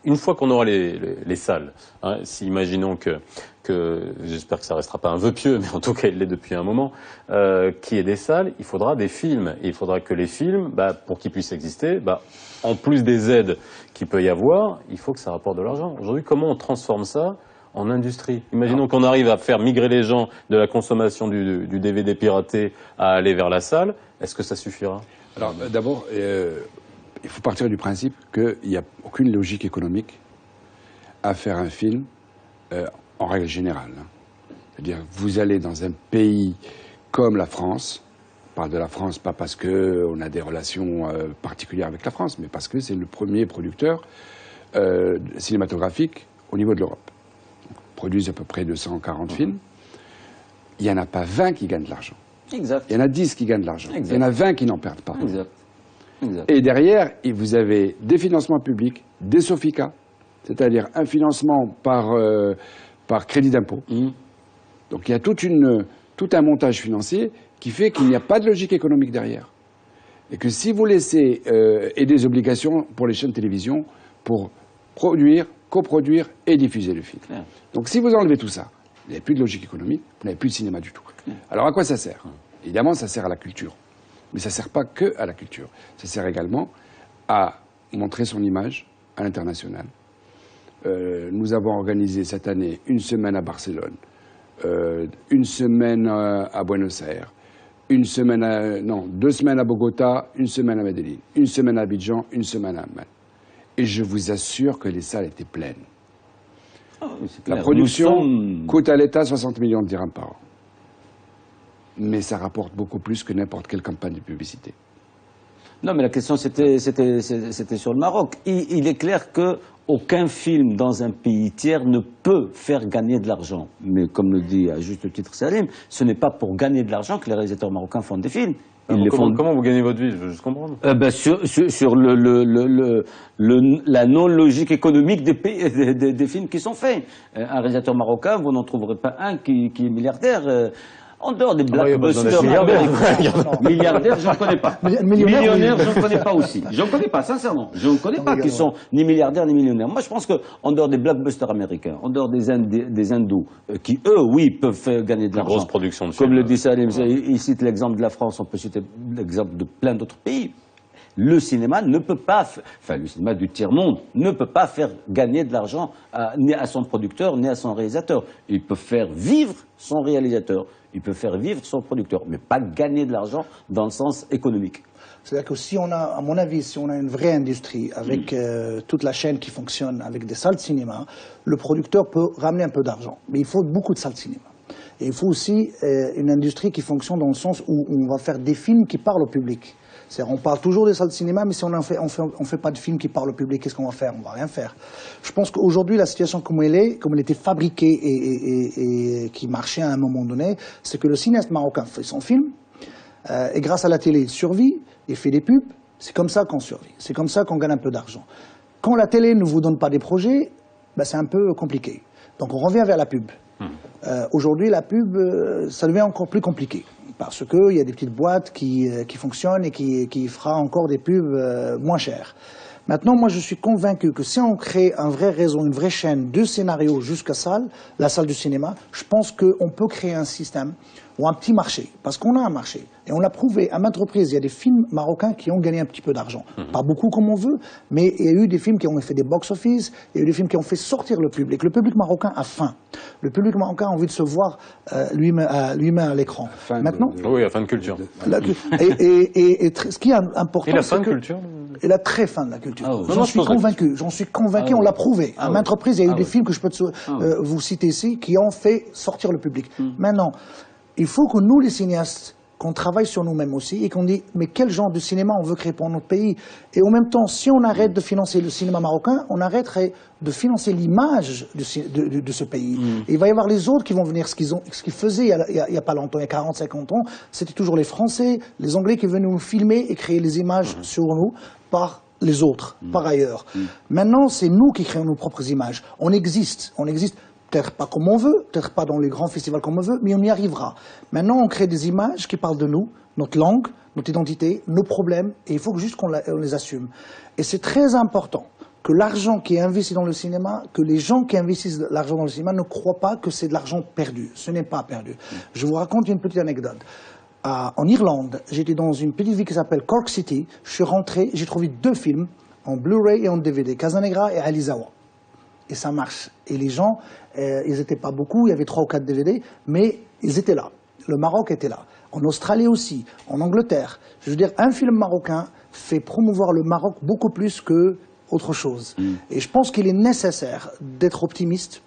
une fois qu'on aura les salles, hein, si imaginons que j'espère que ça restera pas un vœu pieux, mais en tout cas il l'est depuis un moment, qu'il y ait des salles, il faudra des films. Et il faudra que les films, pour qu'ils puissent exister, en plus des aides qu'il peut y avoir, il faut que ça rapporte de l'argent. Aujourd'hui, comment on transforme ça en industrie? Imaginons qu'on arrive à faire migrer les gens de la consommation du DVD piraté à aller vers la salle. Est-ce que ça suffira? Alors d'abord, il faut partir du principe qu'il n'y a aucune logique économique à faire un film en règle générale. C'est-à-dire, vous allez dans un pays comme la France, on parle de la France pas parce qu'on a des relations particulières avec la France, mais parce que c'est le premier producteur cinématographique au niveau de l'Europe. Produisent à peu près 240 films. Il n'y en a pas 20 qui gagnent de l'argent. Exact. Il y en a 10 qui gagnent de l'argent. Il y en a 20 qui n'en perdent pas. Exact. Et derrière, vous avez des financements publics, des SOFICA, c'est-à-dire un financement par crédit d'impôt. Donc il y a tout un montage financier qui fait qu'il n'y a pas de logique économique derrière. Et que si vous laissez et des obligations pour les chaînes de télévision pour produire, coproduire et diffuser le film. Claire. Donc si vous enlevez tout ça, vous n'avez plus de logique économique, vous n'avez plus de cinéma du tout. Alors à quoi ça sert? Évidemment, ça sert à la culture. Mais ça ne sert pas que à la culture. Ça sert également à montrer son image à l'international. Nous avons organisé cette année une semaine à Barcelone, une semaine à Buenos Aires, 2 semaines à Bogota, 1 semaine à Medellín, 1 semaine à Abidjan, 1 semaine à Amman. Et je vous assure que les salles étaient pleines. La production coûte à l'État 60 millions de dirhams par an. Mais ça rapporte beaucoup plus que n'importe quelle campagne de publicité. Non, mais la question, c'était sur le Maroc. Il est clair qu'aucun film dans un pays tiers ne peut faire gagner de l'argent. Mais comme le dit à juste titre Salim, ce n'est pas pour gagner de l'argent que les réalisateurs marocains font des films. Comment vous gagnez votre vie? Je veux juste comprendre. Sur la non-logique économique des films qui sont faits. Un réalisateur marocain, vous n'en trouverez pas un qui est milliardaire. En dehors des blockbusters milliardaires, j'en connais pas. Millionnaires, j'en connais pas aussi. J'en connais pas, sincèrement. Je ne connais pas qui sont ni milliardaires ni millionnaires. Moi, je pense qu'en dehors des blockbusters américains, en dehors des hindous, qui eux, oui, peuvent faire gagner de l'argent. Grosse production de films. Comme le dit Salim, il cite l'exemple de la France, on peut citer l'exemple de plein d'autres pays. Le cinéma ne peut pas, le cinéma du tiers-monde ne peut pas faire gagner de l'argent ni à son producteur, ni à son réalisateur. Il peut faire vivre son réalisateur, il peut faire vivre son producteur, mais pas gagner de l'argent dans le sens économique. C'est-à-dire que si on a, à mon avis, si on a une vraie industrie avec toute la chaîne qui fonctionne, avec des salles de cinéma, le producteur peut ramener un peu d'argent. Mais il faut beaucoup de salles de cinéma. Et il faut aussi une industrie qui fonctionne dans le sens où on va faire des films qui parlent au public. C'est-à-dire, on parle toujours des salles de cinéma, mais si on fait pas de films qui parlent au public, qu'est-ce qu'on va faire? On va rien faire. Je pense qu'aujourd'hui, la situation comme elle était fabriquée et qui marchait à un moment donné, c'est que le cinéaste marocain fait son film, et grâce à la télé, il survit, il fait des pubs, c'est comme ça qu'on survit, c'est comme ça qu'on gagne un peu d'argent. Quand la télé ne vous donne pas des projets, ben c'est un peu compliqué. Donc on revient vers la pub. Aujourd'hui, la pub, ça devient encore plus compliqué. Parce qu'il y a des petites boîtes qui fonctionnent et qui fera encore des pubs moins chères. Maintenant, moi, je suis convaincu que si on crée un vrai réseau, une vraie chaîne de scénarios jusqu'à la salle du cinéma, je pense qu'on peut créer un système ou un petit marché. Parce qu'on a un marché. Et on l'a prouvé à maintes reprises. Il y a des films marocains qui ont gagné un petit peu d'argent. Pas beaucoup comme on veut, mais il y a eu des films qui ont fait des box-office, il y a eu des films qui ont fait sortir le public. Le public marocain a faim. Le public marocain a envie de se voir lui-même à l'écran. Maintenant, oui, la fin de culture. Ce qui est important, et la fin de que culture il a très fin de la culture. Ah oui. J'en suis convaincu, on l'a prouvé. À maintes reprises, il y a eu des films que je peux vous citer ici qui ont fait sortir le public. Maintenant, il faut que nous, les cinéastes, qu'on travaille sur nous-mêmes aussi et qu'on dit mais quel genre de cinéma on veut créer pour notre pays. Et en même temps, si on arrête de financer le cinéma marocain, on arrêterait de financer l'image de ce pays. Et il va y avoir les autres qui vont venir. Ce qu'ils faisaient il y a pas longtemps, il y a 40, 50 ans, c'était toujours les Français, les Anglais qui venaient nous filmer et créer les images sur nous par les autres, par ailleurs. Maintenant, c'est nous qui créons nos propres images. On existe. Peut-être pas comme on veut, peut-être pas dans les grands festivals comme on veut, mais on y arrivera. Maintenant, on crée des images qui parlent de nous, notre langue, notre identité, nos problèmes, et il faut juste qu'on les assume. Et c'est très important que l'argent qui est investi dans le cinéma, que les gens qui investissent l'argent dans le cinéma ne croient pas que c'est de l'argent perdu. Ce n'est pas perdu. Je vous raconte une petite anecdote. En Irlande, j'étais dans une petite ville qui s'appelle Cork City. Je suis rentré, j'ai trouvé 2 films en Blu-ray et en DVD, Casanegra et Alizawa. Et ça marche. Et les gens, ils n'étaient pas beaucoup, il y avait 3 ou 4 DVD, mais ils étaient là. Le Maroc était là. En Australie aussi, en Angleterre. Je veux dire, un film marocain fait promouvoir le Maroc beaucoup plus que autre chose. Et je pense qu'il est nécessaire d'être optimiste,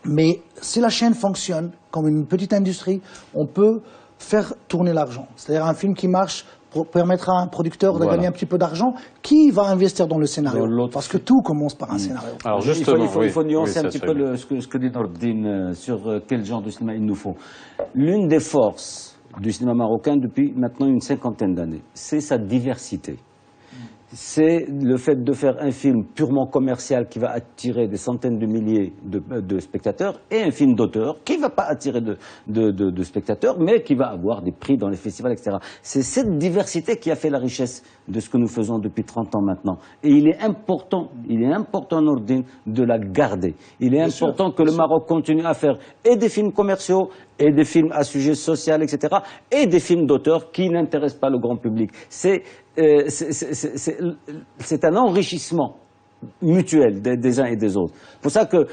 mais si la chaîne fonctionne comme une petite industrie, on peut faire tourner l'argent. C'est-à-dire un film qui marche permettra à un producteur de gagner un petit peu d'argent. Qui va investir dans le scénario? Parce que tout commence par un scénario. Alors il faut nuancer un petit peu ce que dit Nordine sur quel genre de cinéma il nous faut. L'une des forces du cinéma marocain depuis maintenant une 50aine d'années, c'est sa diversité. C'est le fait de faire un film purement commercial qui va attirer des centaines de milliers de spectateurs et un film d'auteur qui ne va pas attirer de spectateurs mais qui va avoir des prix dans les festivals, etc. C'est cette diversité qui a fait la richesse de ce que nous faisons depuis 30 ans maintenant. Et il est important, Nordine, de la garder. Il est important que le Maroc continue à faire et des films commerciaux et des films à sujet social, etc. et des films d'auteur qui n'intéressent pas le grand public. C'est un enrichissement mutuel des uns et des autres. C'est pour ça que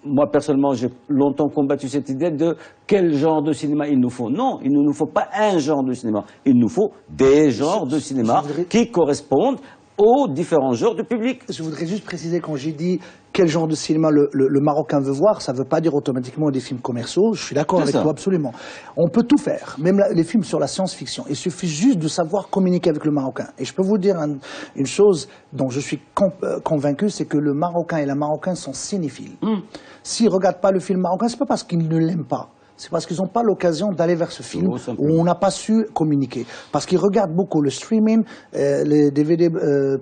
moi personnellement j'ai longtemps combattu cette idée de quel genre de cinéma il nous faut. Non, il ne nous faut pas un genre de cinéma, il nous faut des genres de cinéma qui correspondent aux différents genres de public. Je voudrais juste préciser, quand j'ai dit quel genre de cinéma le Marocain veut voir, ça ne veut pas dire automatiquement des films commerciaux. Je suis d'accord avec toi absolument. On peut tout faire, même les films sur la science-fiction. Il suffit juste de savoir communiquer avec le Marocain. Et je peux vous dire une chose dont je suis convaincu, c'est que le Marocain et la Marocaine sont cinéphiles. S'ils ne regardent pas le film marocain, ce n'est pas parce qu'ils ne l'aiment pas. C'est parce qu'ils n'ont pas l'occasion d'aller vers ce film où on n'a pas su communiquer. Parce qu'ils regardent beaucoup le streaming, les DVD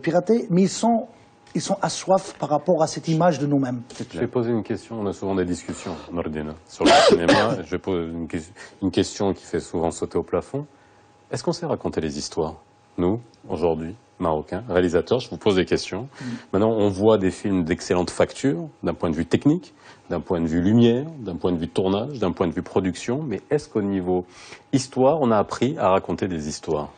piratés, mais ils sont assoiffés par rapport à cette image de nous-mêmes. Je vais poser une question, on a souvent des discussions, Nordine, sur le cinéma. Je vais poser une question qui fait souvent sauter au plafond. Est-ce qu'on sait raconter les histoires? Nous, aujourd'hui, Marocains, réalisateurs, je vous pose des questions. Maintenant, on voit des films d'excellente facture, d'un point de vue technique, d'un point de vue lumière, d'un point de vue tournage, d'un point de vue production, mais est-ce qu'au niveau histoire, on a appris à raconter des histoires?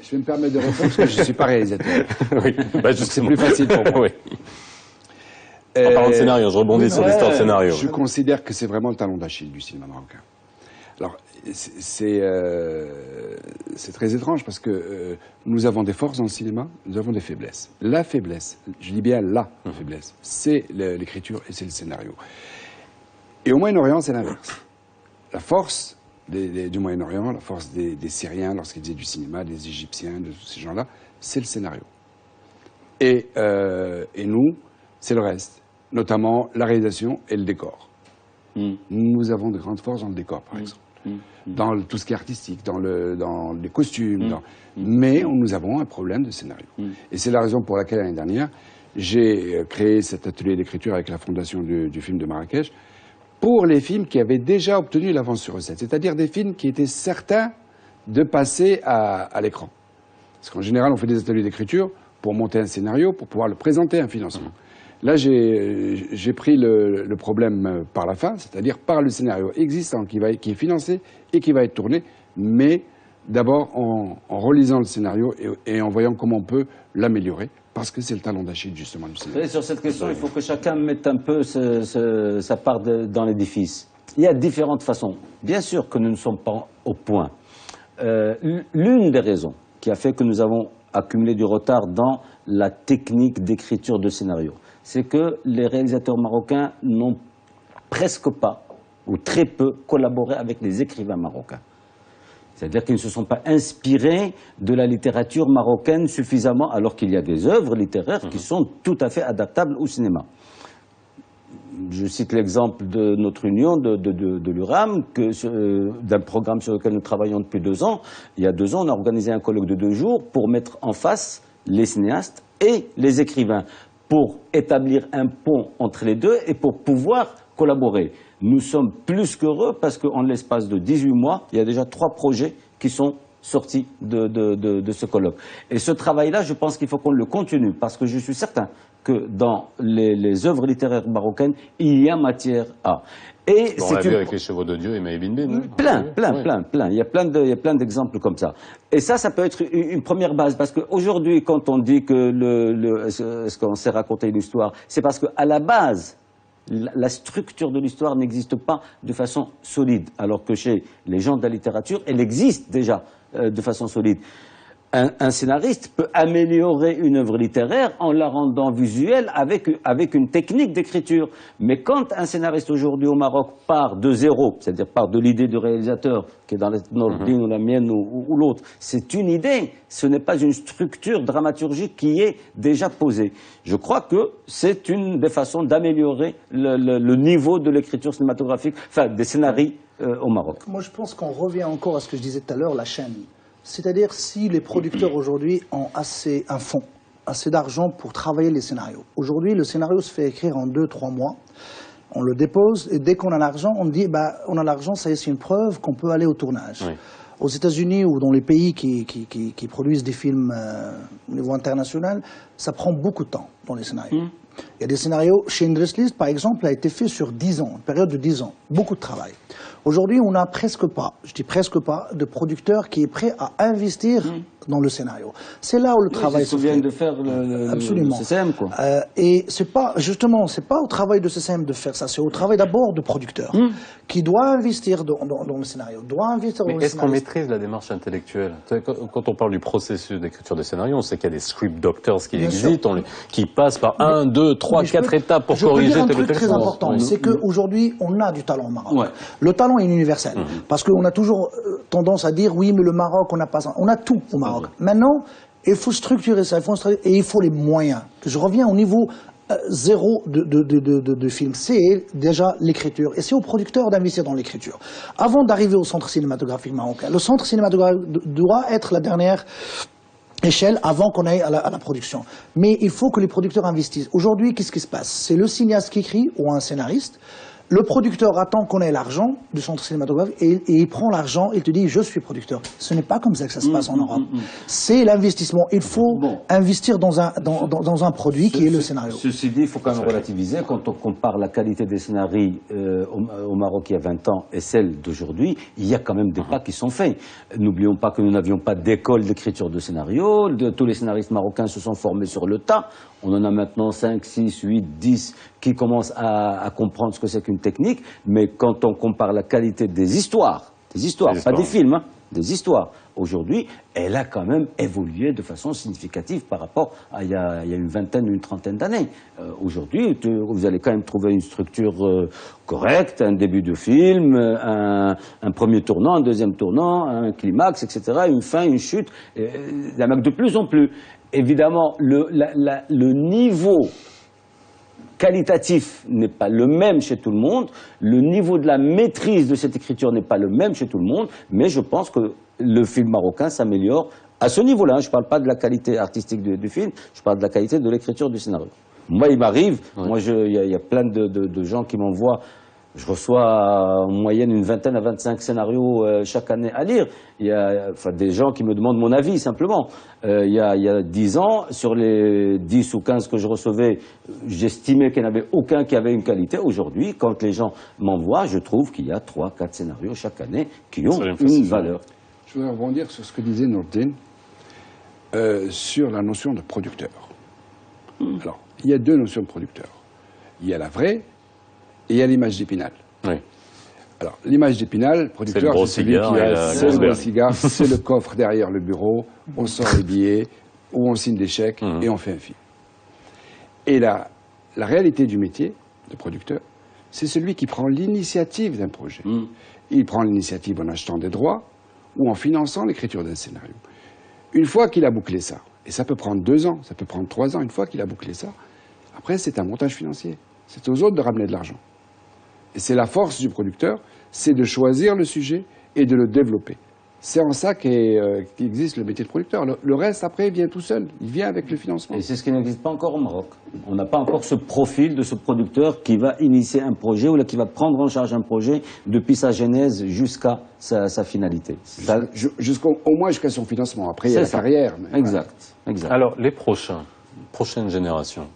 Je vais me permettre de répondre parce que je ne suis pas réalisateur. Oui, bah, C'est plus facile pour moi. Oui. En parlant de scénario, je rebondis sur l'histoire de scénario. Je considère que c'est vraiment le talon d'Achille du cinéma marocain. Alors, c'est très étrange parce que nous avons des forces dans le cinéma, nous avons des faiblesses. La faiblesse, je dis bien la faiblesse, c'est l'écriture et c'est le scénario. Et au Moyen-Orient, c'est l'inverse. La force du Moyen-Orient, la force des Syriens lorsqu'ils faisaient du cinéma, des Égyptiens, de tous ces gens-là, c'est le scénario. Et nous, c'est le reste, notamment la réalisation et le décor. Nous avons de grandes forces dans le décor, par exemple. Dans tout ce qui est artistique, dans les costumes. Mais nous avons un problème de scénario. Et c'est la raison pour laquelle, l'année dernière, j'ai créé cet atelier d'écriture avec la fondation du film de Marrakech pour les films qui avaient déjà obtenu l'avance sur recette. C'est-à-dire des films qui étaient certains de passer à l'écran. Parce qu'en général, on fait des ateliers d'écriture pour monter un scénario, pour pouvoir le présenter à un financement. Là, j'ai pris le problème par la fin, c'est-à-dire par le scénario existant qui est financé et qui va être tourné, mais d'abord en relisant le scénario et en voyant comment on peut l'améliorer, parce que c'est le talon d'Achille justement du cinéma. Sur cette question, il faut que chacun mette un peu sa part dans l'édifice. Il y a différentes façons. Bien sûr que nous ne sommes pas au point. L'une des raisons qui a fait que nous avons accumulé du retard dans la technique d'écriture de scénario, c'est que les réalisateurs marocains n'ont presque pas, ou très peu, collaboré avec les écrivains marocains. C'est-à-dire qu'ils ne se sont pas inspirés de la littérature marocaine suffisamment, alors qu'il y a des œuvres littéraires qui sont tout à fait adaptables au cinéma. Je cite l'exemple de notre union, de l'URAM, d'un programme sur lequel nous travaillons depuis 2 ans. Il y a 2 ans, on a organisé un colloque de 2 jours pour mettre en face les cinéastes et les écrivains, pour établir un pont entre les deux et pour pouvoir collaborer. Nous sommes plus qu'heureux parce qu'en l'espace de 18 mois, il y a déjà 3 projets qui sont sortis de ce colloque. Et ce travail-là, je pense qu'il faut qu'on le continue parce que je suis certain que dans les œuvres littéraires marocaines, il y a matière à. Et on l'a vu avec les Chevaux de Dieu et Maï Bin Bin. Plein. Il y a plein d'exemples comme ça. Et ça peut être une première base, parce qu'aujourd'hui, quand on dit que est-ce qu'on s'est raconté une histoire, c'est parce qu'à la base, la structure de l'histoire n'existe pas de façon solide, alors que chez les gens de la littérature, elle existe déjà de façon solide. Un scénariste peut améliorer une œuvre littéraire en la rendant visuelle avec une technique d'écriture. Mais quand un scénariste aujourd'hui au Maroc part de zéro, c'est-à-dire part de l'idée du réalisateur, qui est dans notre ligne ou la mienne ou l'autre, c'est une idée, ce n'est pas une structure dramaturgique qui est déjà posée. Je crois que c'est une des façons d'améliorer le niveau de l'écriture cinématographique, enfin des scénarios au Maroc. Moi je pense qu'on revient encore à ce que je disais tout à l'heure, la chaîne. C'est-à-dire si les producteurs aujourd'hui ont un fonds, assez d'argent pour travailler les scénarios. Aujourd'hui, le scénario se fait écrire en 2-3 mois. On le dépose et dès qu'on a l'argent, on dit on a l'argent, ça y est, c'est une preuve qu'on peut aller au tournage. Oui. Aux États-Unis ou dans les pays qui produisent des films au niveau international, ça prend beaucoup de temps dans les scénarios. Il y a des scénarios, Schindler's List par exemple, a été fait sur 10 ans, une période de 10 ans, beaucoup de travail. Aujourd'hui, on n'a presque pas, je dis presque pas, de producteur qui est prêt à investir dans le scénario. C'est là où le travail se fait. Ils de faire le CCM, quoi. Et c'est pas, justement, c'est pas au travail de CCM de faire ça, c'est au travail d'abord de producteur qui doit investir dans le scénario, doit investir dans le scénario. Mais est-ce qu'on maîtrise la démarche intellectuelle? Quand on parle du processus d'écriture des scénarios, on sait qu'il y a des script doctors qui existent, qui passent par 1, 2, 3, 4 étapes pour corriger tel ou tel. Je peux dire un truc très important, c'est qu'aujourd'hui, on a du talent au Maroc. Ouais. Le talent est universel. Parce qu'on a toujours tendance à dire, oui, mais le Maroc, on n'a pas ça. On a tout au Maroc. Maintenant, il faut structurer ça, et il faut les moyens. Je reviens au niveau zéro de film. C'est déjà l'écriture. Et c'est aux producteurs d'investir dans l'écriture. Avant d'arriver au centre cinématographique marocain, le centre cinématographique doit être la dernière échelle avant qu'on aille à la production. Mais il faut que les producteurs investissent. Aujourd'hui, qu'est-ce qui se passe? C'est le cinéaste qui écrit ou un scénariste. Le producteur attend qu'on ait l'argent du centre cinématographique et il prend l'argent et il te dit je suis producteur. Ce n'est pas comme ça que ça se passe en Europe. C'est l'investissement. Il faut investir dans un produit qui est le scénario. Ceci dit, il faut quand même relativiser. Quand on compare la qualité des scénarios au Maroc il y a 20 ans et celle d'aujourd'hui, il y a quand même des pas qui sont faits. N'oublions pas que nous n'avions pas d'école d'écriture de scénario. Tous les scénaristes marocains se sont formés sur le tas. On en a maintenant 5, 6, 8, 10 qui commencent à comprendre ce que c'est qu'une technique. Mais quand on compare la qualité des histoires, pas des films, des histoires, aujourd'hui, elle a quand même évolué de façon significative par rapport à il y a une vingtaine, une trentaine d'années. Aujourd'hui, vous allez quand même trouver une structure correcte, un début de film, un premier tournant, un deuxième tournant, un climax, etc., une fin, une chute, il y en a de plus en plus. Évidemment, le niveau qualitatif n'est pas le même chez tout le monde, le niveau de la maîtrise de cette écriture n'est pas le même chez tout le monde, mais je pense que le film marocain s'améliore à ce niveau-là. Je ne parle pas de la qualité artistique du film, je parle de la qualité de l'écriture du scénario. Moi, il m'arrive, il y a plein de gens qui m'envoient, je reçois en moyenne une vingtaine à 25 scénarios chaque année à lire. Il y a des gens qui me demandent mon avis, simplement. Il y a 10 ans, sur les 10 ou 15 que je recevais, j'estimais qu'il n'y en avait aucun qui avait une qualité. Aujourd'hui, quand les gens m'envoient, je trouve qu'il y a 3, 4 scénarios chaque année qui ont une valeur. Je voudrais rebondir sur ce que disait Nourdine sur la notion de producteur. Alors, il y a deux notions de producteur. Il y a la vraie et il y a l'image d'Épinal. Oui. Alors, l'image d'Épinal, producteur, c'est celui qui a le gros cigare, c'est le coffre derrière le bureau, on sort les billets, ou on signe des chèques et on fait un film. Et la réalité du métier de producteur, c'est celui qui prend l'initiative d'un projet. Il prend l'initiative en achetant des droits ou en finançant l'écriture d'un scénario. Une fois qu'il a bouclé ça, et ça peut prendre 2 ans, ça peut prendre 3 ans, une fois qu'il a bouclé ça, après c'est un montage financier. C'est aux autres de ramener de l'argent. Et c'est la force du producteur, c'est de choisir le sujet et de le développer. C'est en ça qu'existe le métier de producteur. Le reste, après, vient tout seul. Il vient avec le financement. Et c'est ce qui n'existe pas encore au Maroc. On n'a pas encore ce profil de ce producteur qui va initier un projet ou qui va prendre en charge un projet depuis sa genèse jusqu'à sa finalité. Au moins jusqu'à son financement. Après, il y a la carrière. Mais exact. Alors, les prochaines générations.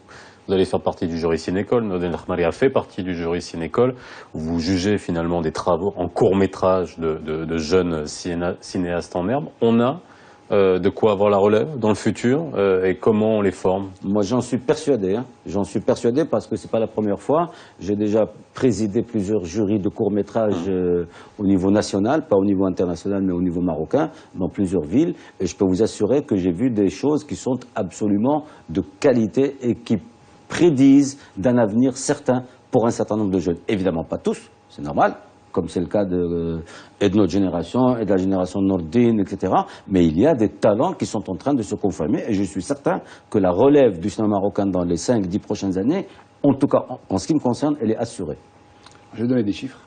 Vous allez faire partie du jury Cinécole. Nourdine Rahmari a fait partie du jury Cinécole, où vous jugez finalement des travaux en court-métrage de jeunes cinéastes en herbe. On a de quoi avoir la relève dans le futur et comment on les forme? Moi, j'en suis persuadé. J'en suis persuadé parce que c'est pas la première fois. J'ai déjà présidé plusieurs jurys de court-métrage au niveau national, pas au niveau international, mais au niveau marocain, dans plusieurs villes. Et je peux vous assurer que j'ai vu des choses qui sont absolument de qualité et qui prédisent d'un avenir certain pour un certain nombre de jeunes. Évidemment pas tous, c'est normal, comme c'est le cas de notre génération et de la génération de Nourdine, etc. Mais il y a des talents qui sont en train de se confirmer et je suis certain que la relève du cinéma marocain dans les 5-10 prochaines années, en tout cas en ce qui me concerne, elle est assurée. Je vais donner des chiffres.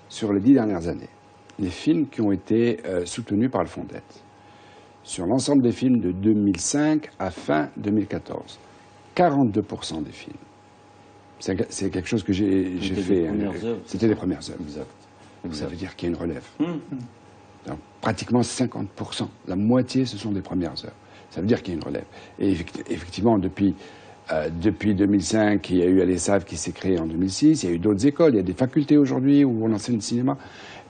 Sur les 10 dernières années, les films qui ont été soutenus par le Fondet, sur l'ensemble des films de 2005 à fin 2014, 42% des films. C'est quelque chose que j'ai fait. C'était les premières œuvres. Exact. Ça veut dire qu'il y a une relève. Donc, pratiquement 50%. La moitié, ce sont des premières œuvres. Ça veut dire qu'il y a une relève. Et effectivement, depuis 2005, il y a eu l'ESAV qui s'est créé en 2006. Il y a eu d'autres écoles. Il y a des facultés aujourd'hui où on enseigne le cinéma.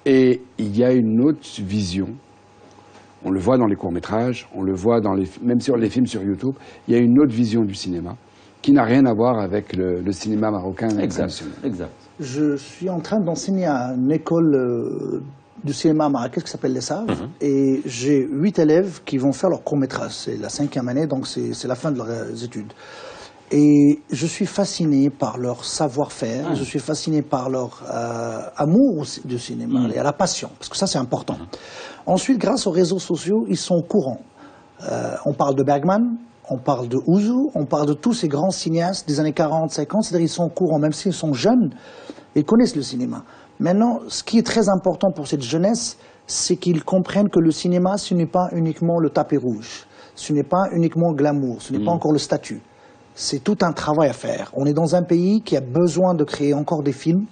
Et il y a une autre vision. On le voit dans les courts-métrages, on le voit même sur les films sur YouTube, il y a une autre vision du cinéma qui n'a rien à voir avec le cinéma marocain traditionnel. Exact. Je suis en train d'enseigner à une école du cinéma à Marrakech qui s'appelle l'ESAV et j'ai 8 élèves qui vont faire leur court-métrage. C'est la 5e année, donc c'est la fin de leurs études. Et je suis fasciné par leur savoir-faire, je suis fasciné par leur amour du cinéma et à la passion, parce que ça c'est important. Ensuite, grâce aux réseaux sociaux, ils sont au courant. On parle de Bergman, on parle de Ouzou, on parle de tous ces grands cinéastes des années 40, 50, c'est-à-dire ils sont au courant, même s'ils sont jeunes, ils connaissent le cinéma. Maintenant, ce qui est très important pour cette jeunesse, c'est qu'ils comprennent que le cinéma, ce n'est pas uniquement le tapis rouge, ce n'est pas uniquement le glamour, ce n'est pas encore le statut. c'est tout un travail à faire. On est dans un pays qui a besoin de créer encore des films,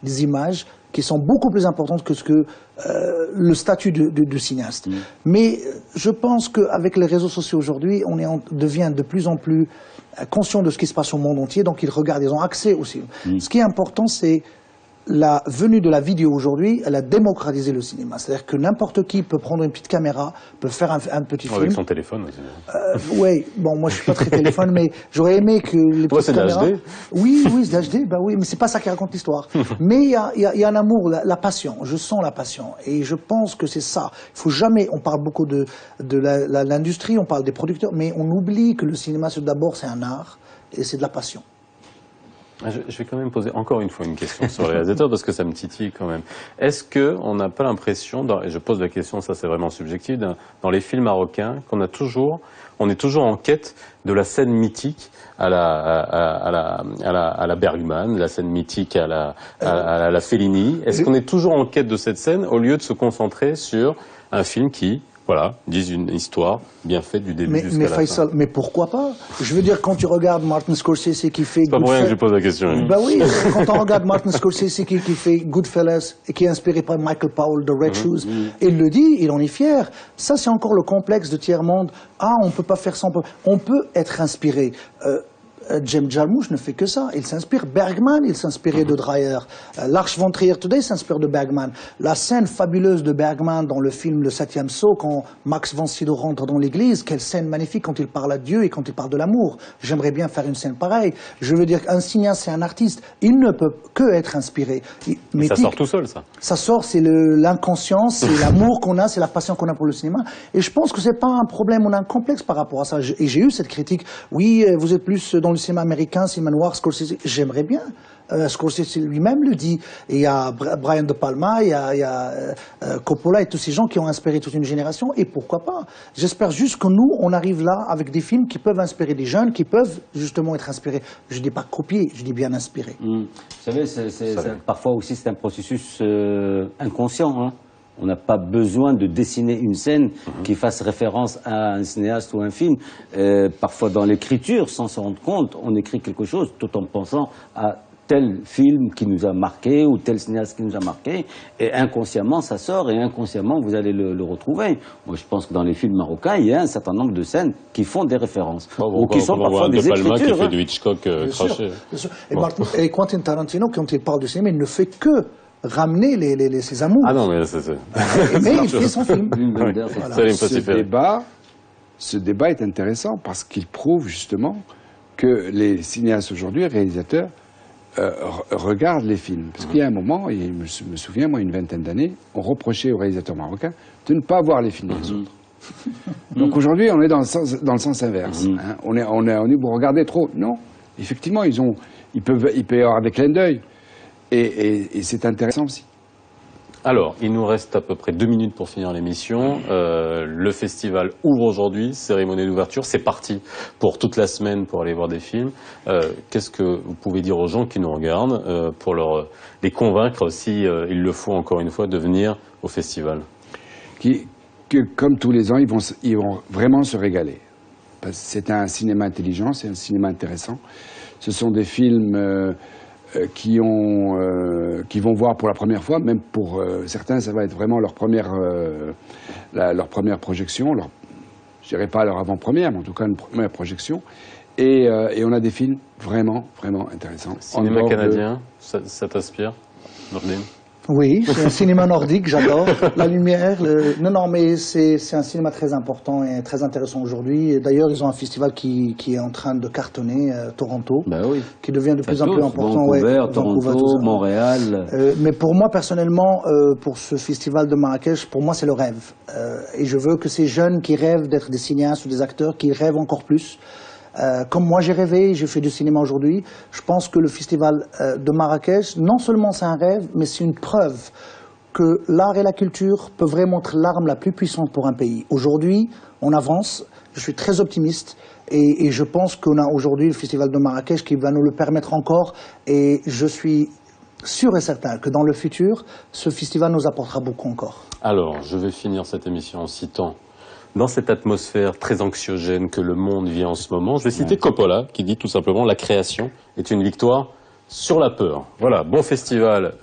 des images qui sont beaucoup plus importantes que ce que le statut de cinéaste. Mais je pense qu'avec les réseaux sociaux aujourd'hui, devient de plus en plus conscient de ce qui se passe au monde entier, donc ils regardent, ils ont accès aussi. Ce qui est important, c'est la venue de la vidéo aujourd'hui, elle a démocratisé le cinéma. C'est-à-dire que n'importe qui peut prendre une petite caméra, peut faire un petit film. Avec son téléphone aussi. Oui, bon, moi je suis pas très téléphone, mais j'aurais aimé que les petites caméras... c'est de l'HD. Oui, c'est de l'HD, bah oui, mais c'est pas ça qui raconte l'histoire. Mais il y a un amour, la passion. Je sens la passion. Et je pense que c'est ça. Il faut jamais, on parle beaucoup de l'industrie, on parle des producteurs, mais on oublie que le cinéma, d'abord, c'est un art et c'est de la passion. Je vais quand même poser encore une fois une question sur le réalisateur parce que ça me titille quand même. Est-ce que on n'a pas l'impression, et je pose la question, ça c'est vraiment subjectif, dans les films marocains, on est toujours en quête de la scène mythique à la Bergman, la scène mythique à la Fellini. Est-ce qu'on est toujours en quête de cette scène au lieu de se concentrer sur un film qui disent une histoire bien faite du début jusqu'à la Faisal, fin. mais pourquoi pas? Je veux dire, quand tu regardes Martin Scorsese qui fait... C'est pas pour rien que je pose la question. Bah oui, quand on regarde Martin Scorsese qui fait Goodfellas et qui est inspiré par Michael Powell de Red Shoes, il le dit, il en est fier. Ça, c'est encore le complexe de tiers-monde. Ah, on peut pas faire ça, on peut être inspiré. Jem Jarmusch ne fait que ça. Il s'inspire Bergman, il s'inspirait de Dreyer. L'Arche von Trier Today s'inspire de Bergman. La scène fabuleuse de Bergman dans le film Le Septième Sceau, quand Max von Sydow rentre dans l'église, quelle scène magnifique quand il parle à Dieu et quand il parle de l'amour. J'aimerais bien faire une scène pareille. Je veux dire qu'un cinéaste, c'est un artiste. Il ne peut que être inspiré. Mais ça sort tout seul, ça. Ça sort, c'est l'inconscience, c'est l'amour qu'on a, c'est la passion qu'on a pour le cinéma. Et je pense que c'est pas un problème, on a un complexe par rapport à ça. Et j'ai eu cette critique. Oui, vous êtes plus dans le cinéma américain, cinéma noir, Scorsese. J'aimerais bien. Scorsese lui-même le dit. Et il y a Brian De Palma, il y a Coppola et tous ces gens qui ont inspiré toute une génération. Et pourquoi pas? J'espère juste que nous, on arrive là avec des films qui peuvent inspirer des jeunes, qui peuvent justement être inspirés. Je dis pas copier, je dis bien inspirer. Vous savez, parfois aussi c'est un processus inconscient. Hein. On n'a pas besoin de dessiner une scène qui fasse référence à un cinéaste ou un film. Parfois dans l'écriture, sans se rendre compte, on écrit quelque chose tout en pensant à tel film qui nous a marqué ou tel cinéaste qui nous a marqué. Et inconsciemment, ça sort et inconsciemment, vous allez le retrouver. Moi, je pense que dans les films marocains, il y a un certain nombre de scènes qui font des références. Ou qui sont parfois des écritures. De Palma qui fait du Hitchcock craché. Et Quentin Tarantino, quand il parle du cinéma, il ne fait que ramener ses amours. Ah non, mais mais il fait son film. Voilà. Ce débat est intéressant parce qu'il prouve justement que les cinéastes aujourd'hui, réalisateurs, regardent les films. Parce qu'il y a un moment, et je me souviens, moi, une vingtaine d'années, on reprochait aux réalisateurs marocains de ne pas voir les films des autres. Donc aujourd'hui, on est dans le sens inverse. Hein. On est vous regardez trop. Non, effectivement, ils peuvent y avoir des clins d'œil. Et c'est intéressant aussi. Alors, il nous reste à peu près 2 minutes pour finir l'émission. Le festival ouvre aujourd'hui, cérémonie d'ouverture. C'est parti pour toute la semaine pour aller voir des films. Qu'est-ce que vous pouvez dire aux gens qui nous regardent pour les convaincre, si il le faut encore une fois, de venir au festival? Que comme tous les ans, ils vont vraiment se régaler. C'est un cinéma intelligent, c'est un cinéma intéressant. Ce sont des films... qui vont voir pour la première fois, même pour certains, ça va être vraiment leur première projection, je dirais pas leur avant-première, mais en tout cas une première projection. Et on a des films vraiment, vraiment intéressants. Cinéma canadien, ça t'inspire, Nordine? Oui, c'est un cinéma nordique, j'adore. La lumière, non, mais c'est un cinéma très important et très intéressant aujourd'hui. D'ailleurs, ils ont un festival qui est en train de cartonner, Toronto, qui devient de plus en plus important. Vancouver, Toronto, Montréal. Mais pour moi, personnellement, pour ce festival de Marrakech, pour moi, c'est le rêve. Et je veux que ces jeunes qui rêvent d'être des cinéastes ou des acteurs, qui rêvent encore plus, comme moi j'ai rêvé, j'ai fait du cinéma aujourd'hui, je pense que le festival de Marrakech, non seulement c'est un rêve, mais c'est une preuve que l'art et la culture peuvent vraiment être l'arme la plus puissante pour un pays. Aujourd'hui, on avance, je suis très optimiste et je pense qu'on a aujourd'hui le festival de Marrakech qui va nous le permettre encore et je suis sûr et certain que dans le futur, ce festival nous apportera beaucoup encore. Alors, je vais finir cette émission en citant Dans cette atmosphère très anxiogène que le monde vit en ce moment, je vais citer Coppola, qui dit tout simplement « La création est une victoire sur la peur ». Voilà, bon festival,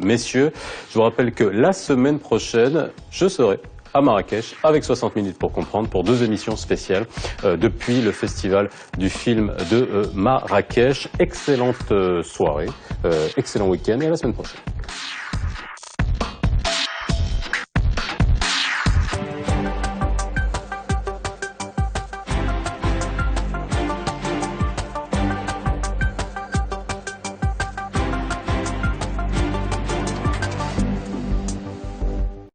messieurs. Je vous rappelle que la semaine prochaine, je serai à Marrakech avec 60 minutes pour comprendre, pour 2 émissions spéciales depuis le festival du film de Marrakech. Excellente soirée, excellent week-end et à la semaine prochaine.